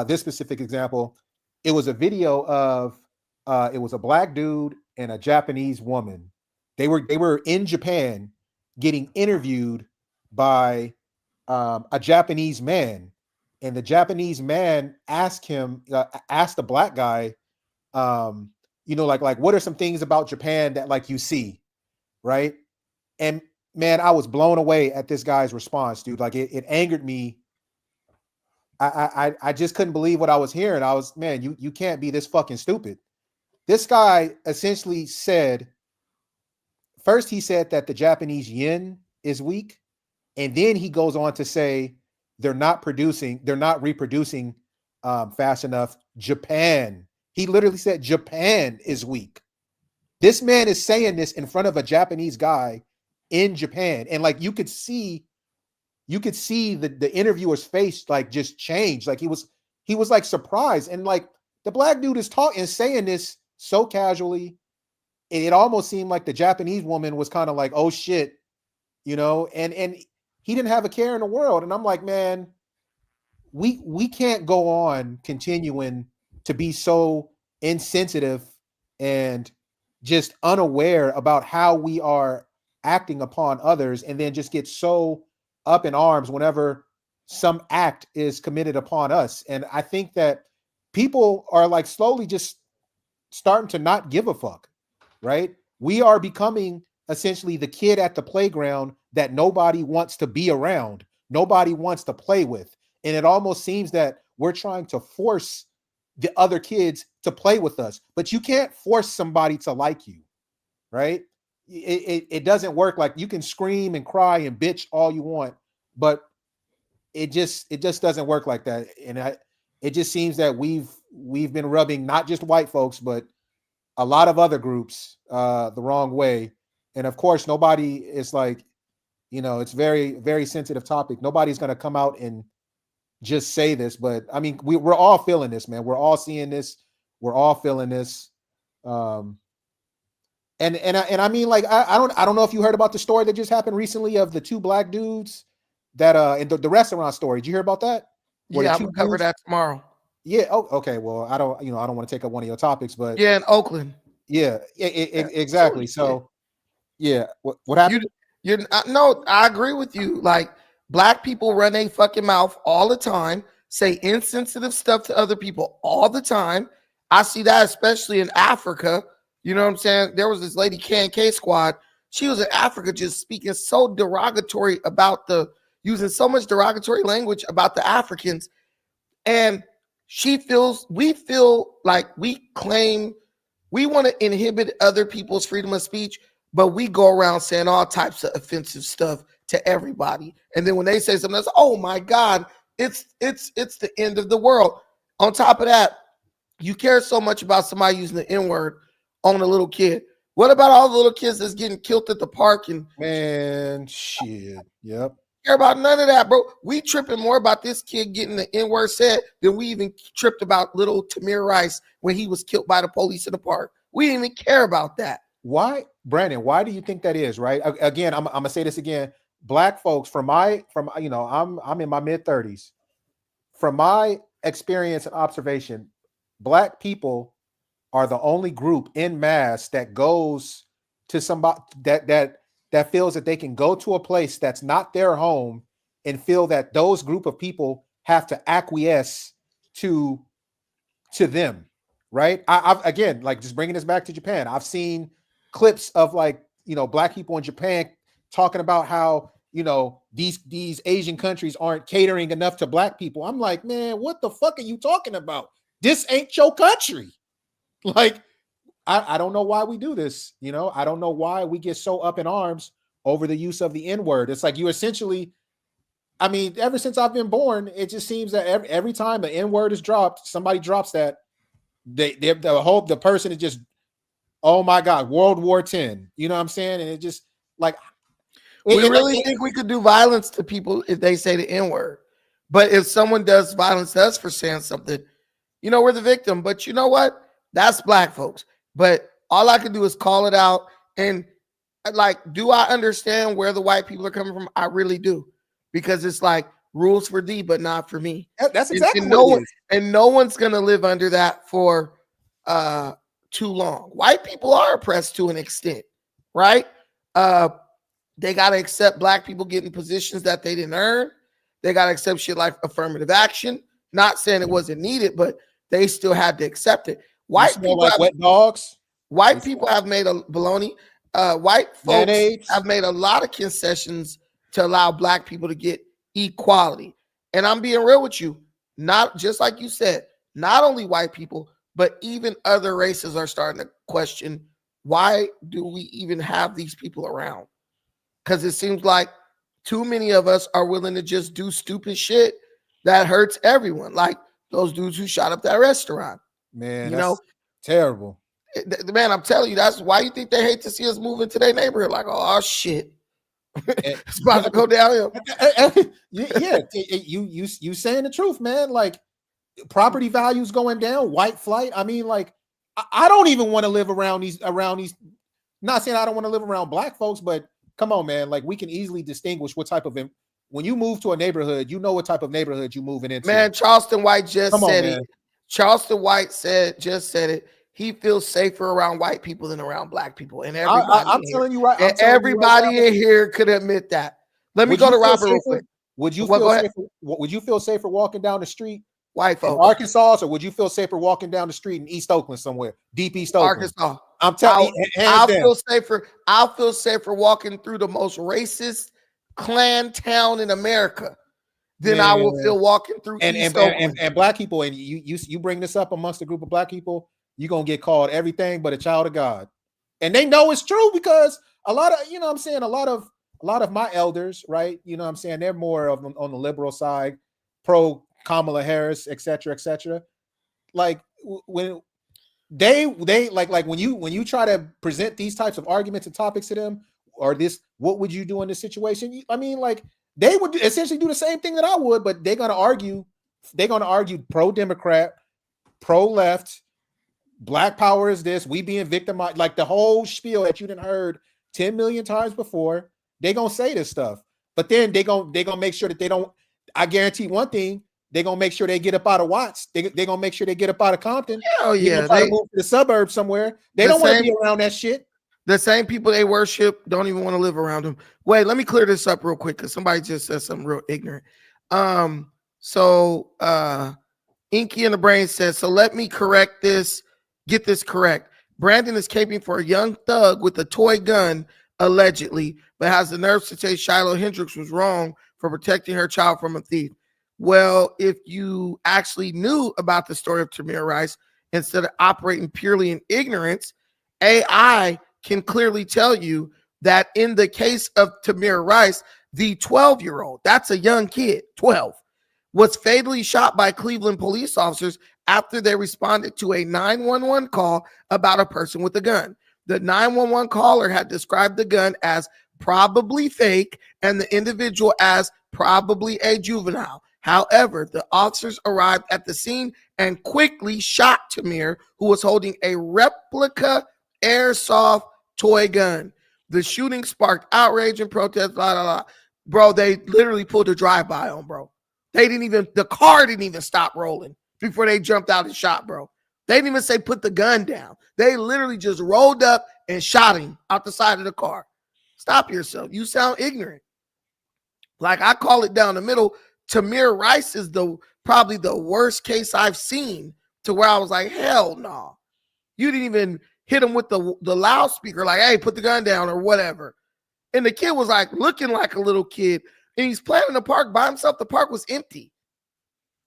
this specific example, it was a video of it was a black dude and a Japanese woman. They were in Japan getting interviewed by a Japanese man, and the Japanese man asked the black guy, you know, like what are some things about Japan that like you see, right? And man, I was blown away at this guy's response, dude. Like it angered me. I just couldn't believe what I was hearing. I was, man, you can't be this fucking stupid. This guy essentially said, first he said that the Japanese yen is weak, and then he goes on to say they're not reproducing fast enough. Japan. He literally said Japan is weak. This man is saying this in front of a Japanese guy in Japan, and like you could see the interviewer's face like just change. Like he was like surprised, and like the black dude is talking and saying this so casually. It almost seemed like the Japanese woman was kind of like, oh shit, you know, and he didn't have a care in the world. And I'm like, man, we can't go on continuing to be so insensitive and just unaware about how we are acting upon others, and then just get so up in arms whenever some act is committed upon us. And I think that people are like slowly just starting to not give a fuck, right? We are becoming essentially the kid at the playground that nobody wants to be around, nobody wants to play with. And it almost seems that we're trying to force the other kids to play with us, but you can't force somebody to like you, right? It doesn't work. Like, you can scream and cry and bitch all you want, but it just doesn't work like that. And it just seems that we've been rubbing not just white folks, but a lot of other groups the wrong way. And of course, nobody is like, you know, it's very, very sensitive topic. Nobody's going to come out and just say this, but I mean, we're all feeling this, man. We're all seeing this. We're all feeling this. And I mean, like, I don't know if you heard about the story that just happened recently of the two black dudes that in the restaurant story. Did you hear about that? Yeah, I'm gonna cover that tomorrow. Yeah. Oh, okay. Well, I don't want to take up one of your topics, but yeah, in Oakland. Yeah, exactly. So, yeah, what happened? No, I agree with you. Like, black people run a fucking mouth all the time, say insensitive stuff to other people all the time. I see that especially in Africa. You know what I'm saying? There was this lady, K Squad. She was in Africa just speaking so derogatory about using so much derogatory language about the Africans. And we feel like we claim we want to inhibit other people's freedom of speech, but we go around saying all types of offensive stuff to everybody. And then when they say something else, oh my God, it's the end of the world. On top of that, you care so much about somebody using the N-word on a little kid. What about all the little kids that's getting killed at the park? And man, shit. Yep. Care about none of that, bro. We tripping more about this kid getting the N-word said than we even tripped about little Tamir Rice when he was killed by the police in the park. We didn't even care about that. Why, Brandon? Why do you think that is? Right? Again, I'm gonna say this again. Black folks, I'm in my mid-30s. From my experience and observation, black people are the only group in mass that goes to somebody that feels that they can go to a place that's not their home and feel that those group of people have to acquiesce to them, right? I've again, like, just bringing this back to Japan, I've seen clips of, like, you know, black people in Japan talking about how you know, these Asian countries aren't catering enough to black people. I'm like, man, what the fuck are you talking about? This ain't your country. Like, I don't know why we do this. You know, I don't know why we get so up in arms over the use of the N-word. It's like you essentially, I mean, ever since I've been born, it just seems that every time the N-word is dropped, somebody drops that, the person is just, oh my God, World War X. You know what I'm saying? And it just like, we really think we could do violence to people if they say the N-word. But if someone does violence to us for saying something, you know, we're the victim. But you know what? That's black folks. But all I can do is call it out. And like, do I understand where the white people are coming from? I really do. Because it's like rules for thee, but not for me. That's exactly and what it is. And no one's going to live under that for too long. White people are oppressed to an extent, right? They got to accept black people getting positions that they didn't earn. They got to accept shit like affirmative action. Not saying it wasn't needed, but they still had to accept it. White people like wet dogs. White people have made a baloney. White folks have made a lot of concessions to allow black people to get equality. And I'm being real with you. Not just like you said, not only white people, but even other races are starting to question, why do we even have these people around? Because it seems like too many of us are willing to just do stupid shit that hurts everyone. Like those dudes who shot up that restaurant. Man, you that's know, terrible. Man, I'm telling you, that's why you think they hate to see us move into their neighborhood. Like, oh shit, it's about to go downhill. Yeah, you saying the truth, man. Like property values going down, white flight. I mean, like I don't even want to live around these. Not saying I don't want to live around black folks, but come on, man. Like we can easily distinguish what type of when you move to a neighborhood, you know what type of neighborhood you moving into. Man, Charleston White just said it. Charleston White just said it. He feels safer around white people than around black people, and everybody. I'm telling you right. And everybody in here could admit that. Let me go to Robert real quick. Would you feel safer? Would you feel safer walking down the street, white folks, in Arkansas, or would you feel safer walking down the street in East Oakland somewhere, deep East Oakland? Arkansas. I'm telling you, I'll feel safer. I'll feel safer walking through the most racist Klan town in America than I will feel walking through East Oakland. And black people. And you bring this up amongst a group of black people, you're gonna get called everything but a child of God. And they know it's true because a lot of, you know what I'm saying, a lot of my elders, right? You know what I'm saying, they're more of on the liberal side, pro Kamala Harris, et cetera, like when they like when you try to present these types of arguments and topics to them, or this, what would you do in this situation? I mean, like they would essentially do the same thing that I would, but they're gonna argue pro-Democrat, pro-left, black power is this, we being victimized, like the whole spiel that you done heard 10 million times before. They gonna say this stuff, but then they gonna make sure that they don't. I guarantee one thing: they gonna make sure they get up out of Watts. They gonna make sure they get up out of Compton. Hell yeah, they move to the suburbs somewhere. They don't want to be around that shit. The same people they worship don't even want to live around them. Wait, let me clear this up real quick because somebody just said something real ignorant. Inky in the Brain says, so let me correct this. Get this correct. Brandon is caping for a young thug with a toy gun, allegedly, but has the nerve to say Shiloh Hendrix was wrong for protecting her child from a thief. Well, if you actually knew about the story of Tamir Rice, instead of operating purely in ignorance, AI can clearly tell you that in the case of Tamir Rice, the 12-year-old, that's a young kid, 12, was fatally shot by Cleveland police officers after they responded to a 911 call about a person with a gun. The 911 caller had described the gun as probably fake and the individual as probably a juvenile. However, the officers arrived at the scene and quickly shot Tamir, who was holding a replica airsoft toy gun. The shooting sparked outrage and protest, blah, blah, blah. Bro, they literally pulled a drive-by on, bro. The car didn't even stop rolling before they jumped out and shot, bro. They didn't even say put the gun down. They literally just rolled up and shot him out the side of the car. Stop yourself. You sound ignorant. Like I call it down the middle. Tamir Rice is probably the worst case I've seen, to where I was like, hell no. You didn't even hit him with the loudspeaker, like, hey, put the gun down or whatever. And the kid was like looking like a little kid. And he's playing in the park by himself. The park was empty.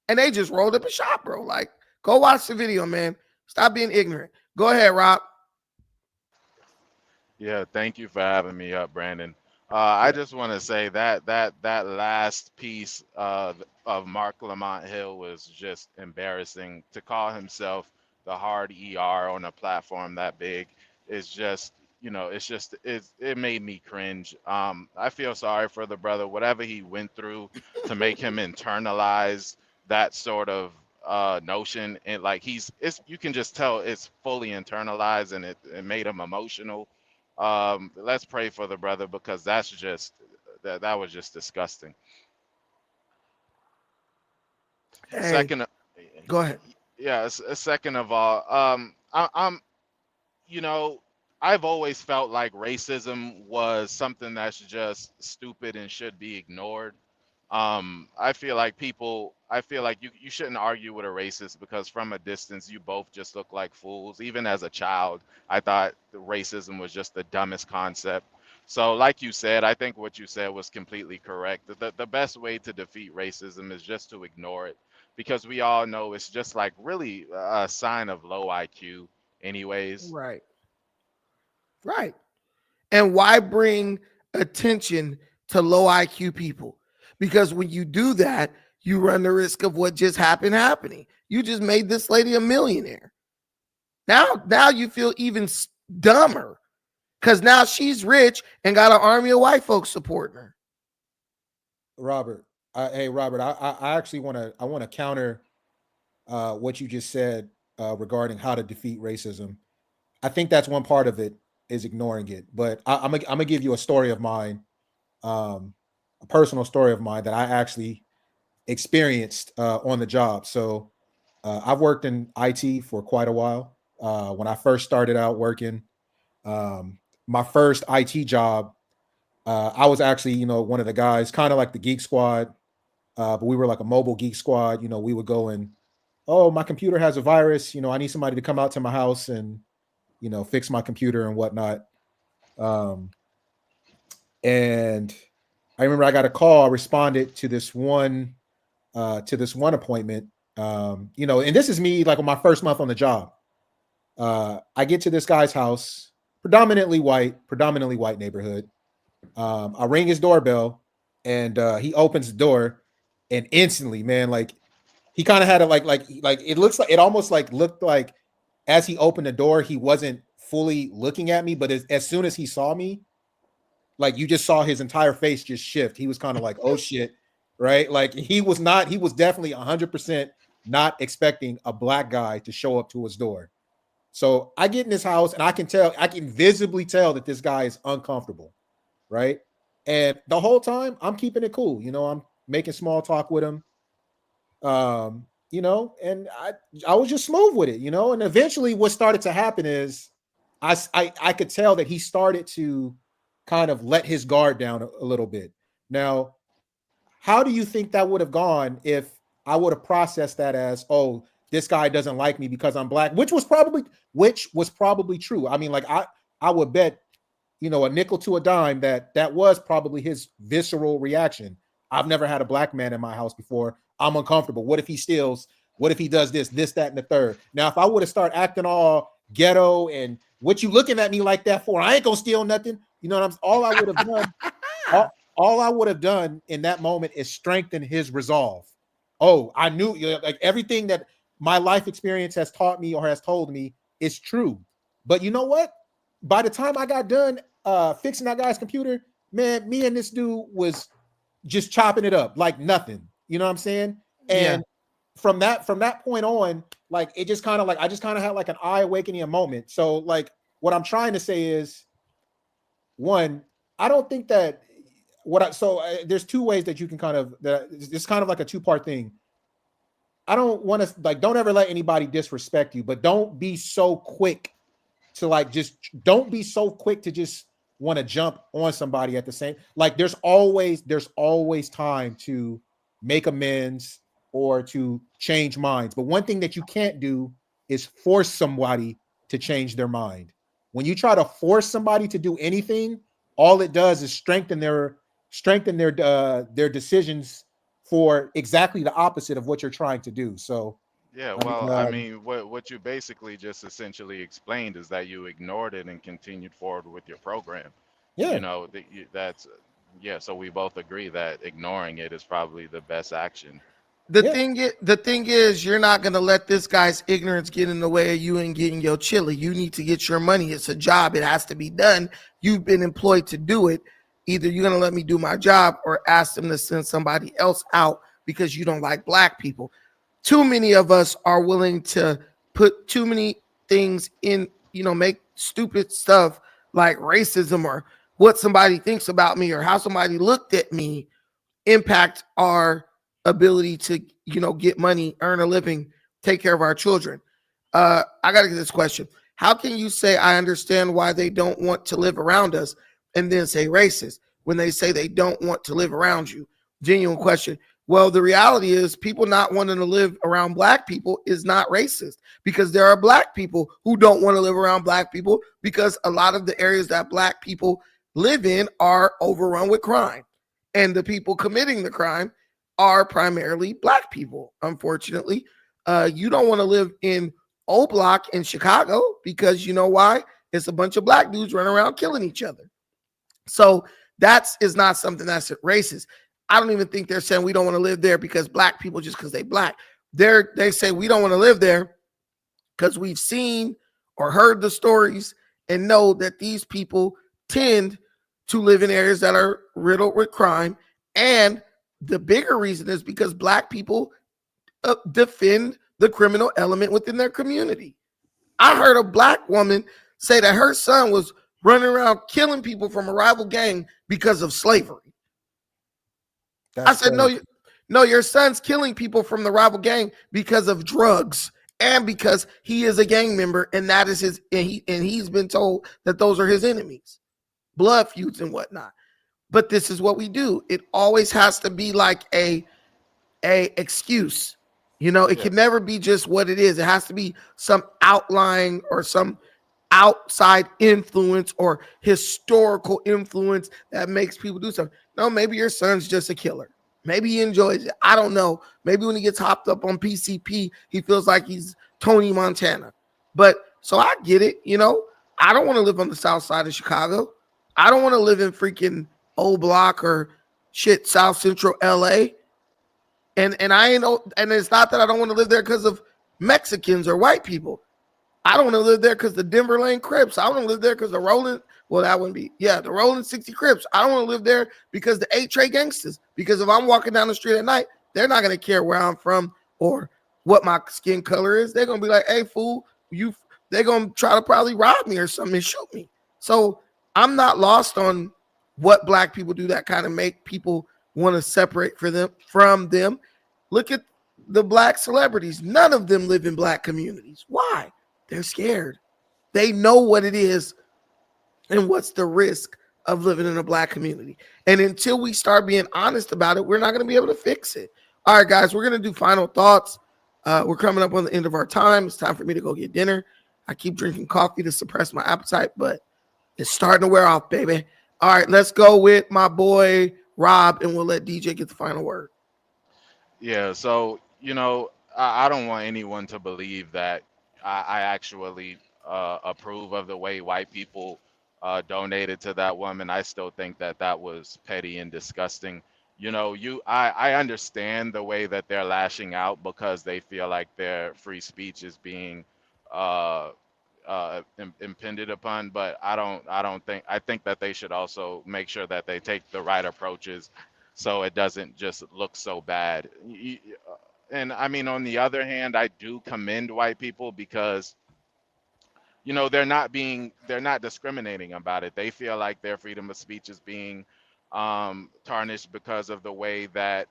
And they just rolled up and shot, bro. Like, go watch the video, man. Stop being ignorant. Go ahead, Rob. Yeah, thank you for having me up, Brandon. I just want to say that last piece of Marc Lamont Hill was just embarrassing. To call himself the hard ER on a platform that big is just, it made me cringe. I feel sorry for the brother, whatever he went through to make him internalize that sort of notion, and like you can just tell it's fully internalized, and it made him emotional. Let's pray for the brother, because that's just that was just disgusting. Hey, Second, go ahead. yeah, second of all, I'm I've always felt like racism was something that's just stupid and should be ignored. I feel like you shouldn't argue with a racist, because from a distance you both just look like fools. Even as a child, I thought the racism was just the dumbest concept. So like you said, I think what you said was completely correct. The best way to defeat racism is just to ignore it, because we all know it's just like really a sign of low IQ anyways. Right. Right. And why bring attention to low IQ people? Because when you do that, you run the risk of what just happened happening. You just made this lady a millionaire. Now you feel even dumber, because now she's rich and got an army of white folks supporting her. Robert, I actually want to counter what you just said regarding how to defeat racism. I think that's one part of it, is ignoring it. But I'm gonna give you a story of mine, a personal story of mine that I actually experienced on the job. So I've worked in IT for quite a while. When I first started out working, my first IT job, I was actually, one of the guys, kind of like the Geek Squad, but we were like a mobile Geek Squad. We would go and, oh, my computer has a virus. I need somebody to come out to my house and, fix my computer and whatnot. And I remember I got a call. I responded to this one appointment. And this is me like on my first month on the job. I get to this guy's house, predominantly white neighborhood. I ring his doorbell, and he opens the door, and instantly, man, like he kind of had a like it almost like looked like as he opened the door, he wasn't fully looking at me, but as soon as he saw me, like you just saw his entire face just shift. He was kind of like, oh shit, right? Like he was definitely 100% not expecting a black guy to show up to his door. So I get in his house, and I can visibly tell that this guy is uncomfortable, right? And the whole time I'm keeping it cool. I'm making small talk with him. And I was just smooth with it, and eventually what started to happen is I could tell that he started to kind of let his guard down a little bit. Now, how do you think that would have gone if I would have processed that as, oh, this guy doesn't like me because I'm black, which was probably true. I mean, like I would bet, a nickel to a dime that was probably his visceral reaction. I've never had a black man in my house before. I'm uncomfortable. What if he steals? What if he does this, that, and the third? Now, if I would have started acting all ghetto and what you looking at me like that for? I ain't gonna steal nothing. All I would have done, all I would have done in that moment is strengthen his resolve. Oh, I knew, like everything that my life experience has taught me or has told me is true. But you know what? By the time I got done fixing that guy's computer, man, me and this dude was just chopping it up like nothing. You know what I'm saying? And from that point on, like it just kind of like I just kind of had like an eye awakening moment. So like what I'm trying to say is, one, I don't think that there's two ways that you can it's kind of like a two-part thing. I don't want to don't ever let anybody disrespect you, but don't be so quick to don't be so quick to just want to jump on somebody at the same. Like there's always time to make amends or to change minds. But one thing that you can't do is force somebody to change their mind. When you try to force somebody to do anything, all it does is strengthen their decisions for exactly the opposite of what you're trying to do. So Yeah, I mean, well, I mean, what you basically just essentially explained is that you ignored it and continued forward with your program. yeah, You know, that's yeah. So we both agree that ignoring it is probably the best action. Yeah. The thing is, you're not gonna let this guy's ignorance get in the way of you and getting your chili. You need to get your money. It's a job. It has to be done. You've been employed to do it. Either you're gonna let me do my job or ask them to send somebody else out because you don't like black people. Too many of us are willing to put too many things in, make stupid stuff like racism or what somebody thinks about me or how somebody looked at me impact our ability to, get money, earn a living, take care of our children. I got to get this question. How can you say I understand why they don't want to live around us and then say racist when they say they don't want to live around you? Genuine question. Well, the reality is people not wanting to live around black people is not racist because there are black people who don't want to live around black people because a lot of the areas that black people live in are overrun with crime. And the people committing the crime are primarily black people, unfortunately. You don't want to live in O Block in Chicago because you know why? It's a bunch of black dudes running around killing each other. So that is not something that's racist. I don't even think they're saying we don't want to live there because black people, just because they black. They say we don't want to live there because we've seen or heard the stories and know that these people tend to live in areas that are riddled with crime. And the bigger reason is because black people defend the criminal element within their community. I heard a black woman say that her son was running around killing people from a rival gang because of slavery. I said, no, your son's killing people from the rival gang because of drugs and because he is a gang member, and that is his, and he's been told that those are his enemies, blood feuds and whatnot. But this is what we do. It always has to be like a excuse. It can never be just what it is. It has to be some outlying or some outside influence or historical influence that makes people do something. No, maybe your son's just a killer. Maybe he enjoys it. I don't know. Maybe when he gets hopped up on PCP, he feels like he's Tony Montana. But so I get it. I don't want to live on the south side of Chicago. I don't want to live in freaking O Block or shit South Central LA. And I ain't, and it's not that I don't want to live there because of Mexicans or white people. I don't want to live there because the Denver Lane Crips. I want to live there because the Rolling, that wouldn't be, the Rolling 60 Crips. I don't want to live there because the 8 Trey Gangsters. Because if I'm walking down the street at night, they're not going to care where I'm from or what my skin color is. They're going to be like, hey, fool, they're going to try to probably rob me or something and shoot me. So I'm not lost on what black people do that kind of make people want to separate from them. Look at the black celebrities. None of them live in black communities. Why? They're scared. They know what it is and what's the risk of living in a black community. And until we start being honest about it, we're not going to be able to fix it. All right, guys, we're going to do final thoughts. We're coming up on the end of our time. It's time for me to go get dinner. I keep drinking coffee to suppress my appetite, but it's starting to wear off, baby. All right, let's go with my boy Rob, and we'll let DJ get the final word. Yeah, so I don't want anyone to believe that I actually approve of the way white people donated to that woman. I still think that was petty and disgusting. I understand the way that they're lashing out because they feel like their free speech is being impended upon, but I think that they should also make sure that they take the right approaches so it doesn't just look so bad. And I mean, on the other hand, I do commend white people because they're not discriminating about it. They feel like their freedom of speech is being tarnished because of the way that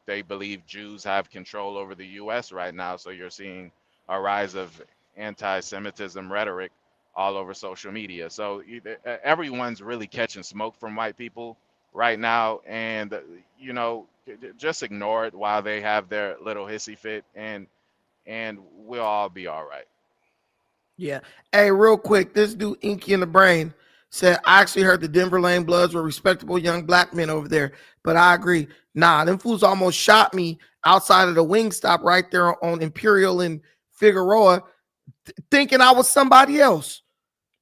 they believe Jews have control over the US right now. So you're seeing a rise of anti-Semitism rhetoric all over social media. So everyone's really catching smoke from white people right now, and just ignore it while they have their little hissy fit, and we'll all be all right. Yeah. Hey, real quick, this dude Inky in the Brain said, I actually heard the Denver Lane Bloods were respectable young black men over there, but I agree. Nah, them fools almost shot me outside of the Wingstop right there on Imperial and Figueroa, thinking I was somebody else.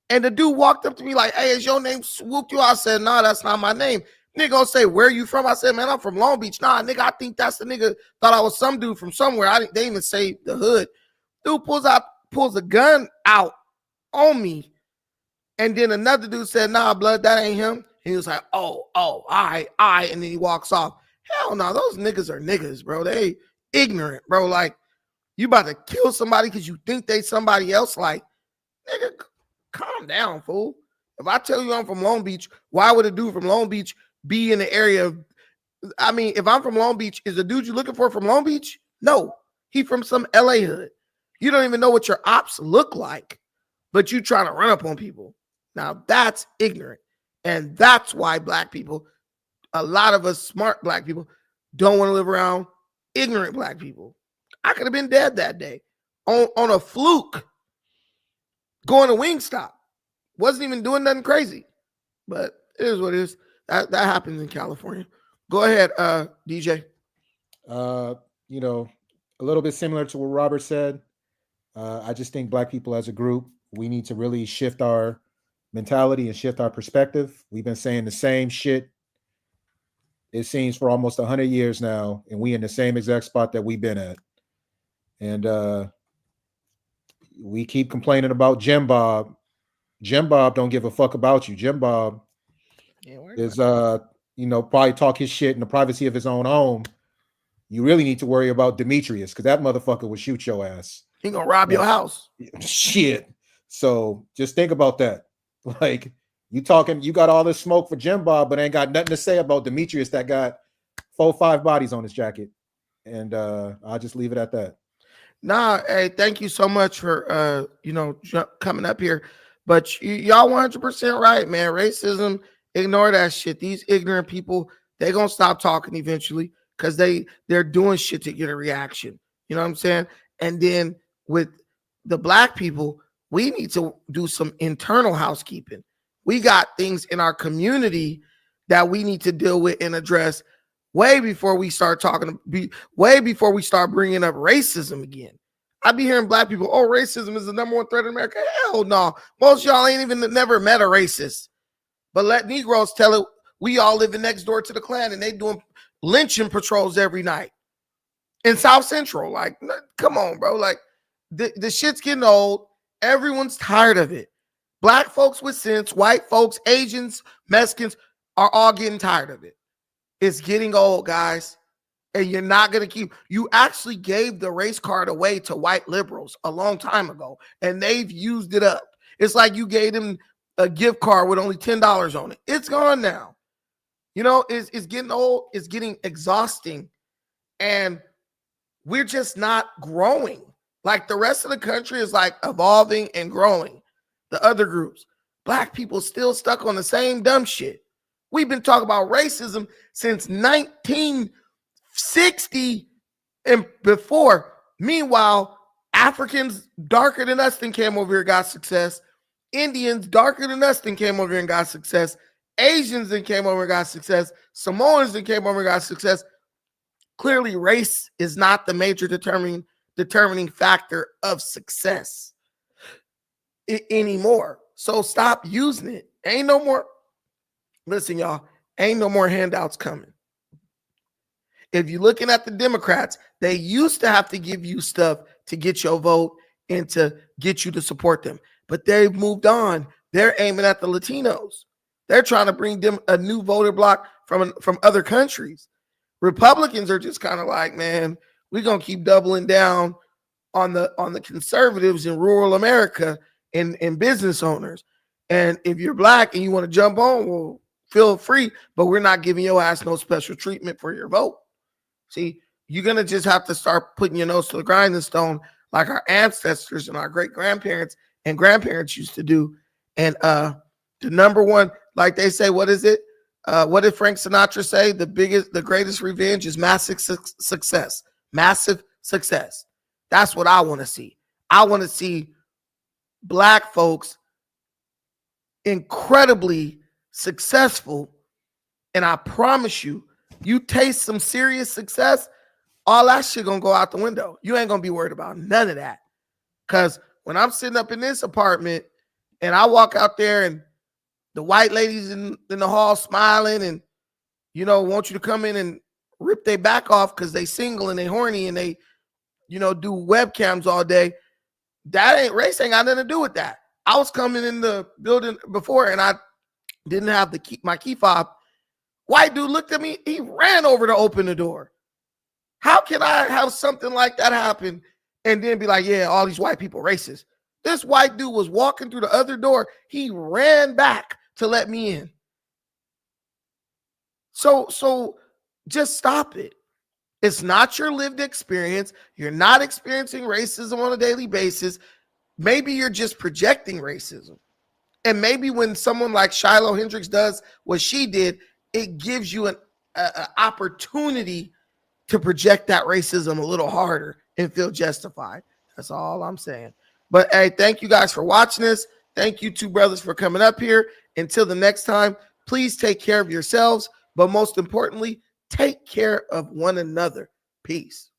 And the dude walked up to me like, hey, is your name Swooped You? I said, nah, that's not my name. Nigga gonna say, where you from? I said, man, I'm from Long Beach. Nah, nigga, I think that's the nigga. Thought I was some dude from somewhere. They didn't even say the hood. Dude pulls a gun out on me. And then another dude said, nah, blood, that ain't him. He was like, all right. And then he walks off. Hell no, those niggas are niggas, bro. They ignorant, bro. Like, you about to kill somebody because you think they somebody else. Like, nigga, calm down, fool. If I tell you I'm from Long Beach, why would a dude from Long Beach be in the area of, I mean, if I'm from Long Beach, is the dude you're looking for from Long Beach? No, he from some LA hood. You don't even know what your ops look like, but you trying to run up on people. Now that's ignorant. And that's why black people, a lot of us smart black people, don't want to live around ignorant black people. I could have been dead that day on a fluke going to Wingstop. Wasn't even doing nothing crazy, but it is what it is. That happens in California. Go ahead, DJ. You know, a little bit similar to what Robert said. I just think black people as a group, we need to really shift our mentality and shift our perspective. We've been saying the same shit, it seems, for almost 100 years now, and we in the same exact spot that we've been at. And we keep complaining about Jim Bob. Jim Bob don't give a fuck about you. Jim Bob is probably talk his shit in the privacy of his own home. You really need to worry about Demetrius, because that motherfucker will shoot your ass. He gonna rob your house. Shit. So just think about that. Like, you got all this smoke for Jim Bob, but ain't got nothing to say about Demetrius that got 4-5 bodies on his jacket. And I'll just leave it at that. Nah, hey, thank you so much for coming up here. But y'all 100% right, man. Racism, ignore that shit. These ignorant people, they gonna stop talking eventually because they're doing shit to get a reaction. You know what I'm saying? And then with the black people, we need to do some internal housekeeping. We got things in our community that we need to deal with and address way before we start way before we start bringing up racism again. I be hearing black people, oh, racism is the number one threat in America. Hell no. Most of y'all ain't even never met a racist. But let Negroes tell it, we all living next door to the Klan and they doing lynching patrols every night in South Central. Like, come on, bro. Like, the shit's getting old. Everyone's tired of it. Black folks with sense, white folks, Asians, Mexicans are all getting tired of it. It's getting old, guys. And you're not going to you actually gave the race card away to white liberals a long time ago, and they've used it up. It's like you gave them a gift card with only $10 on it. It's gone now. You know, it's getting old. It's getting exhausting. And we're just not growing. Like the rest of the country is like evolving and growing. The other groups, black people still stuck on the same dumb shit. We've been talking about racism since 1960 and before. Meanwhile, Africans darker than us then came over here and got success. Indians darker than us then came over here and got success. Asians then came over and got success. Samoans then came over and got success. Clearly, race is not the major determining factor of success anymore. So stop using it. Ain't no more. Listen, y'all, ain't no more handouts coming. If you're looking at the Democrats, they used to have to give you stuff to get your vote and to get you to support them. But they've moved on. They're aiming at the Latinos. They're trying to bring them a new voter block from other countries. Republicans are just kind of like, man, we're going to keep doubling down on the conservatives in rural America and business owners. And if you're black and you want to jump on, well, feel free, but we're not giving your ass no special treatment for your vote. See, you're going to just have to start putting your nose to the grinding stone like our ancestors and our great-grandparents and grandparents used to do. And the number one, like they say, what is it? What did Frank Sinatra say? The greatest revenge is massive success. Massive success. That's what I want to see. I want to see black folks incredibly successful. And I promise you, you taste some serious success, all that shit gonna go out the window. You ain't gonna be worried about none of that. Because when I'm sitting up in this apartment and I walk out there and the white ladies in the hall smiling and, want you to come in and rip their back off because they single and they horny and they, do webcams all day, race ain't got nothing to do with that. I was coming in the building before and I didn't have my key fob. White dude looked at me, he ran over to open the door. How can I have something like that happen and then be like, yeah, all these white people racist? This white dude was walking through the other door. He ran back to let me in. So just stop it. It's not your lived experience. You're not experiencing racism on a daily basis. Maybe you're just projecting racism. And maybe when someone like Shiloh Hendrix does what she did, it gives you an opportunity to project that racism a little harder and feel justified. That's all I'm saying. But hey, thank you guys for watching this. Thank you two brothers for coming up here. Until the next time, please take care of yourselves, but most importantly, take care of one another. Peace.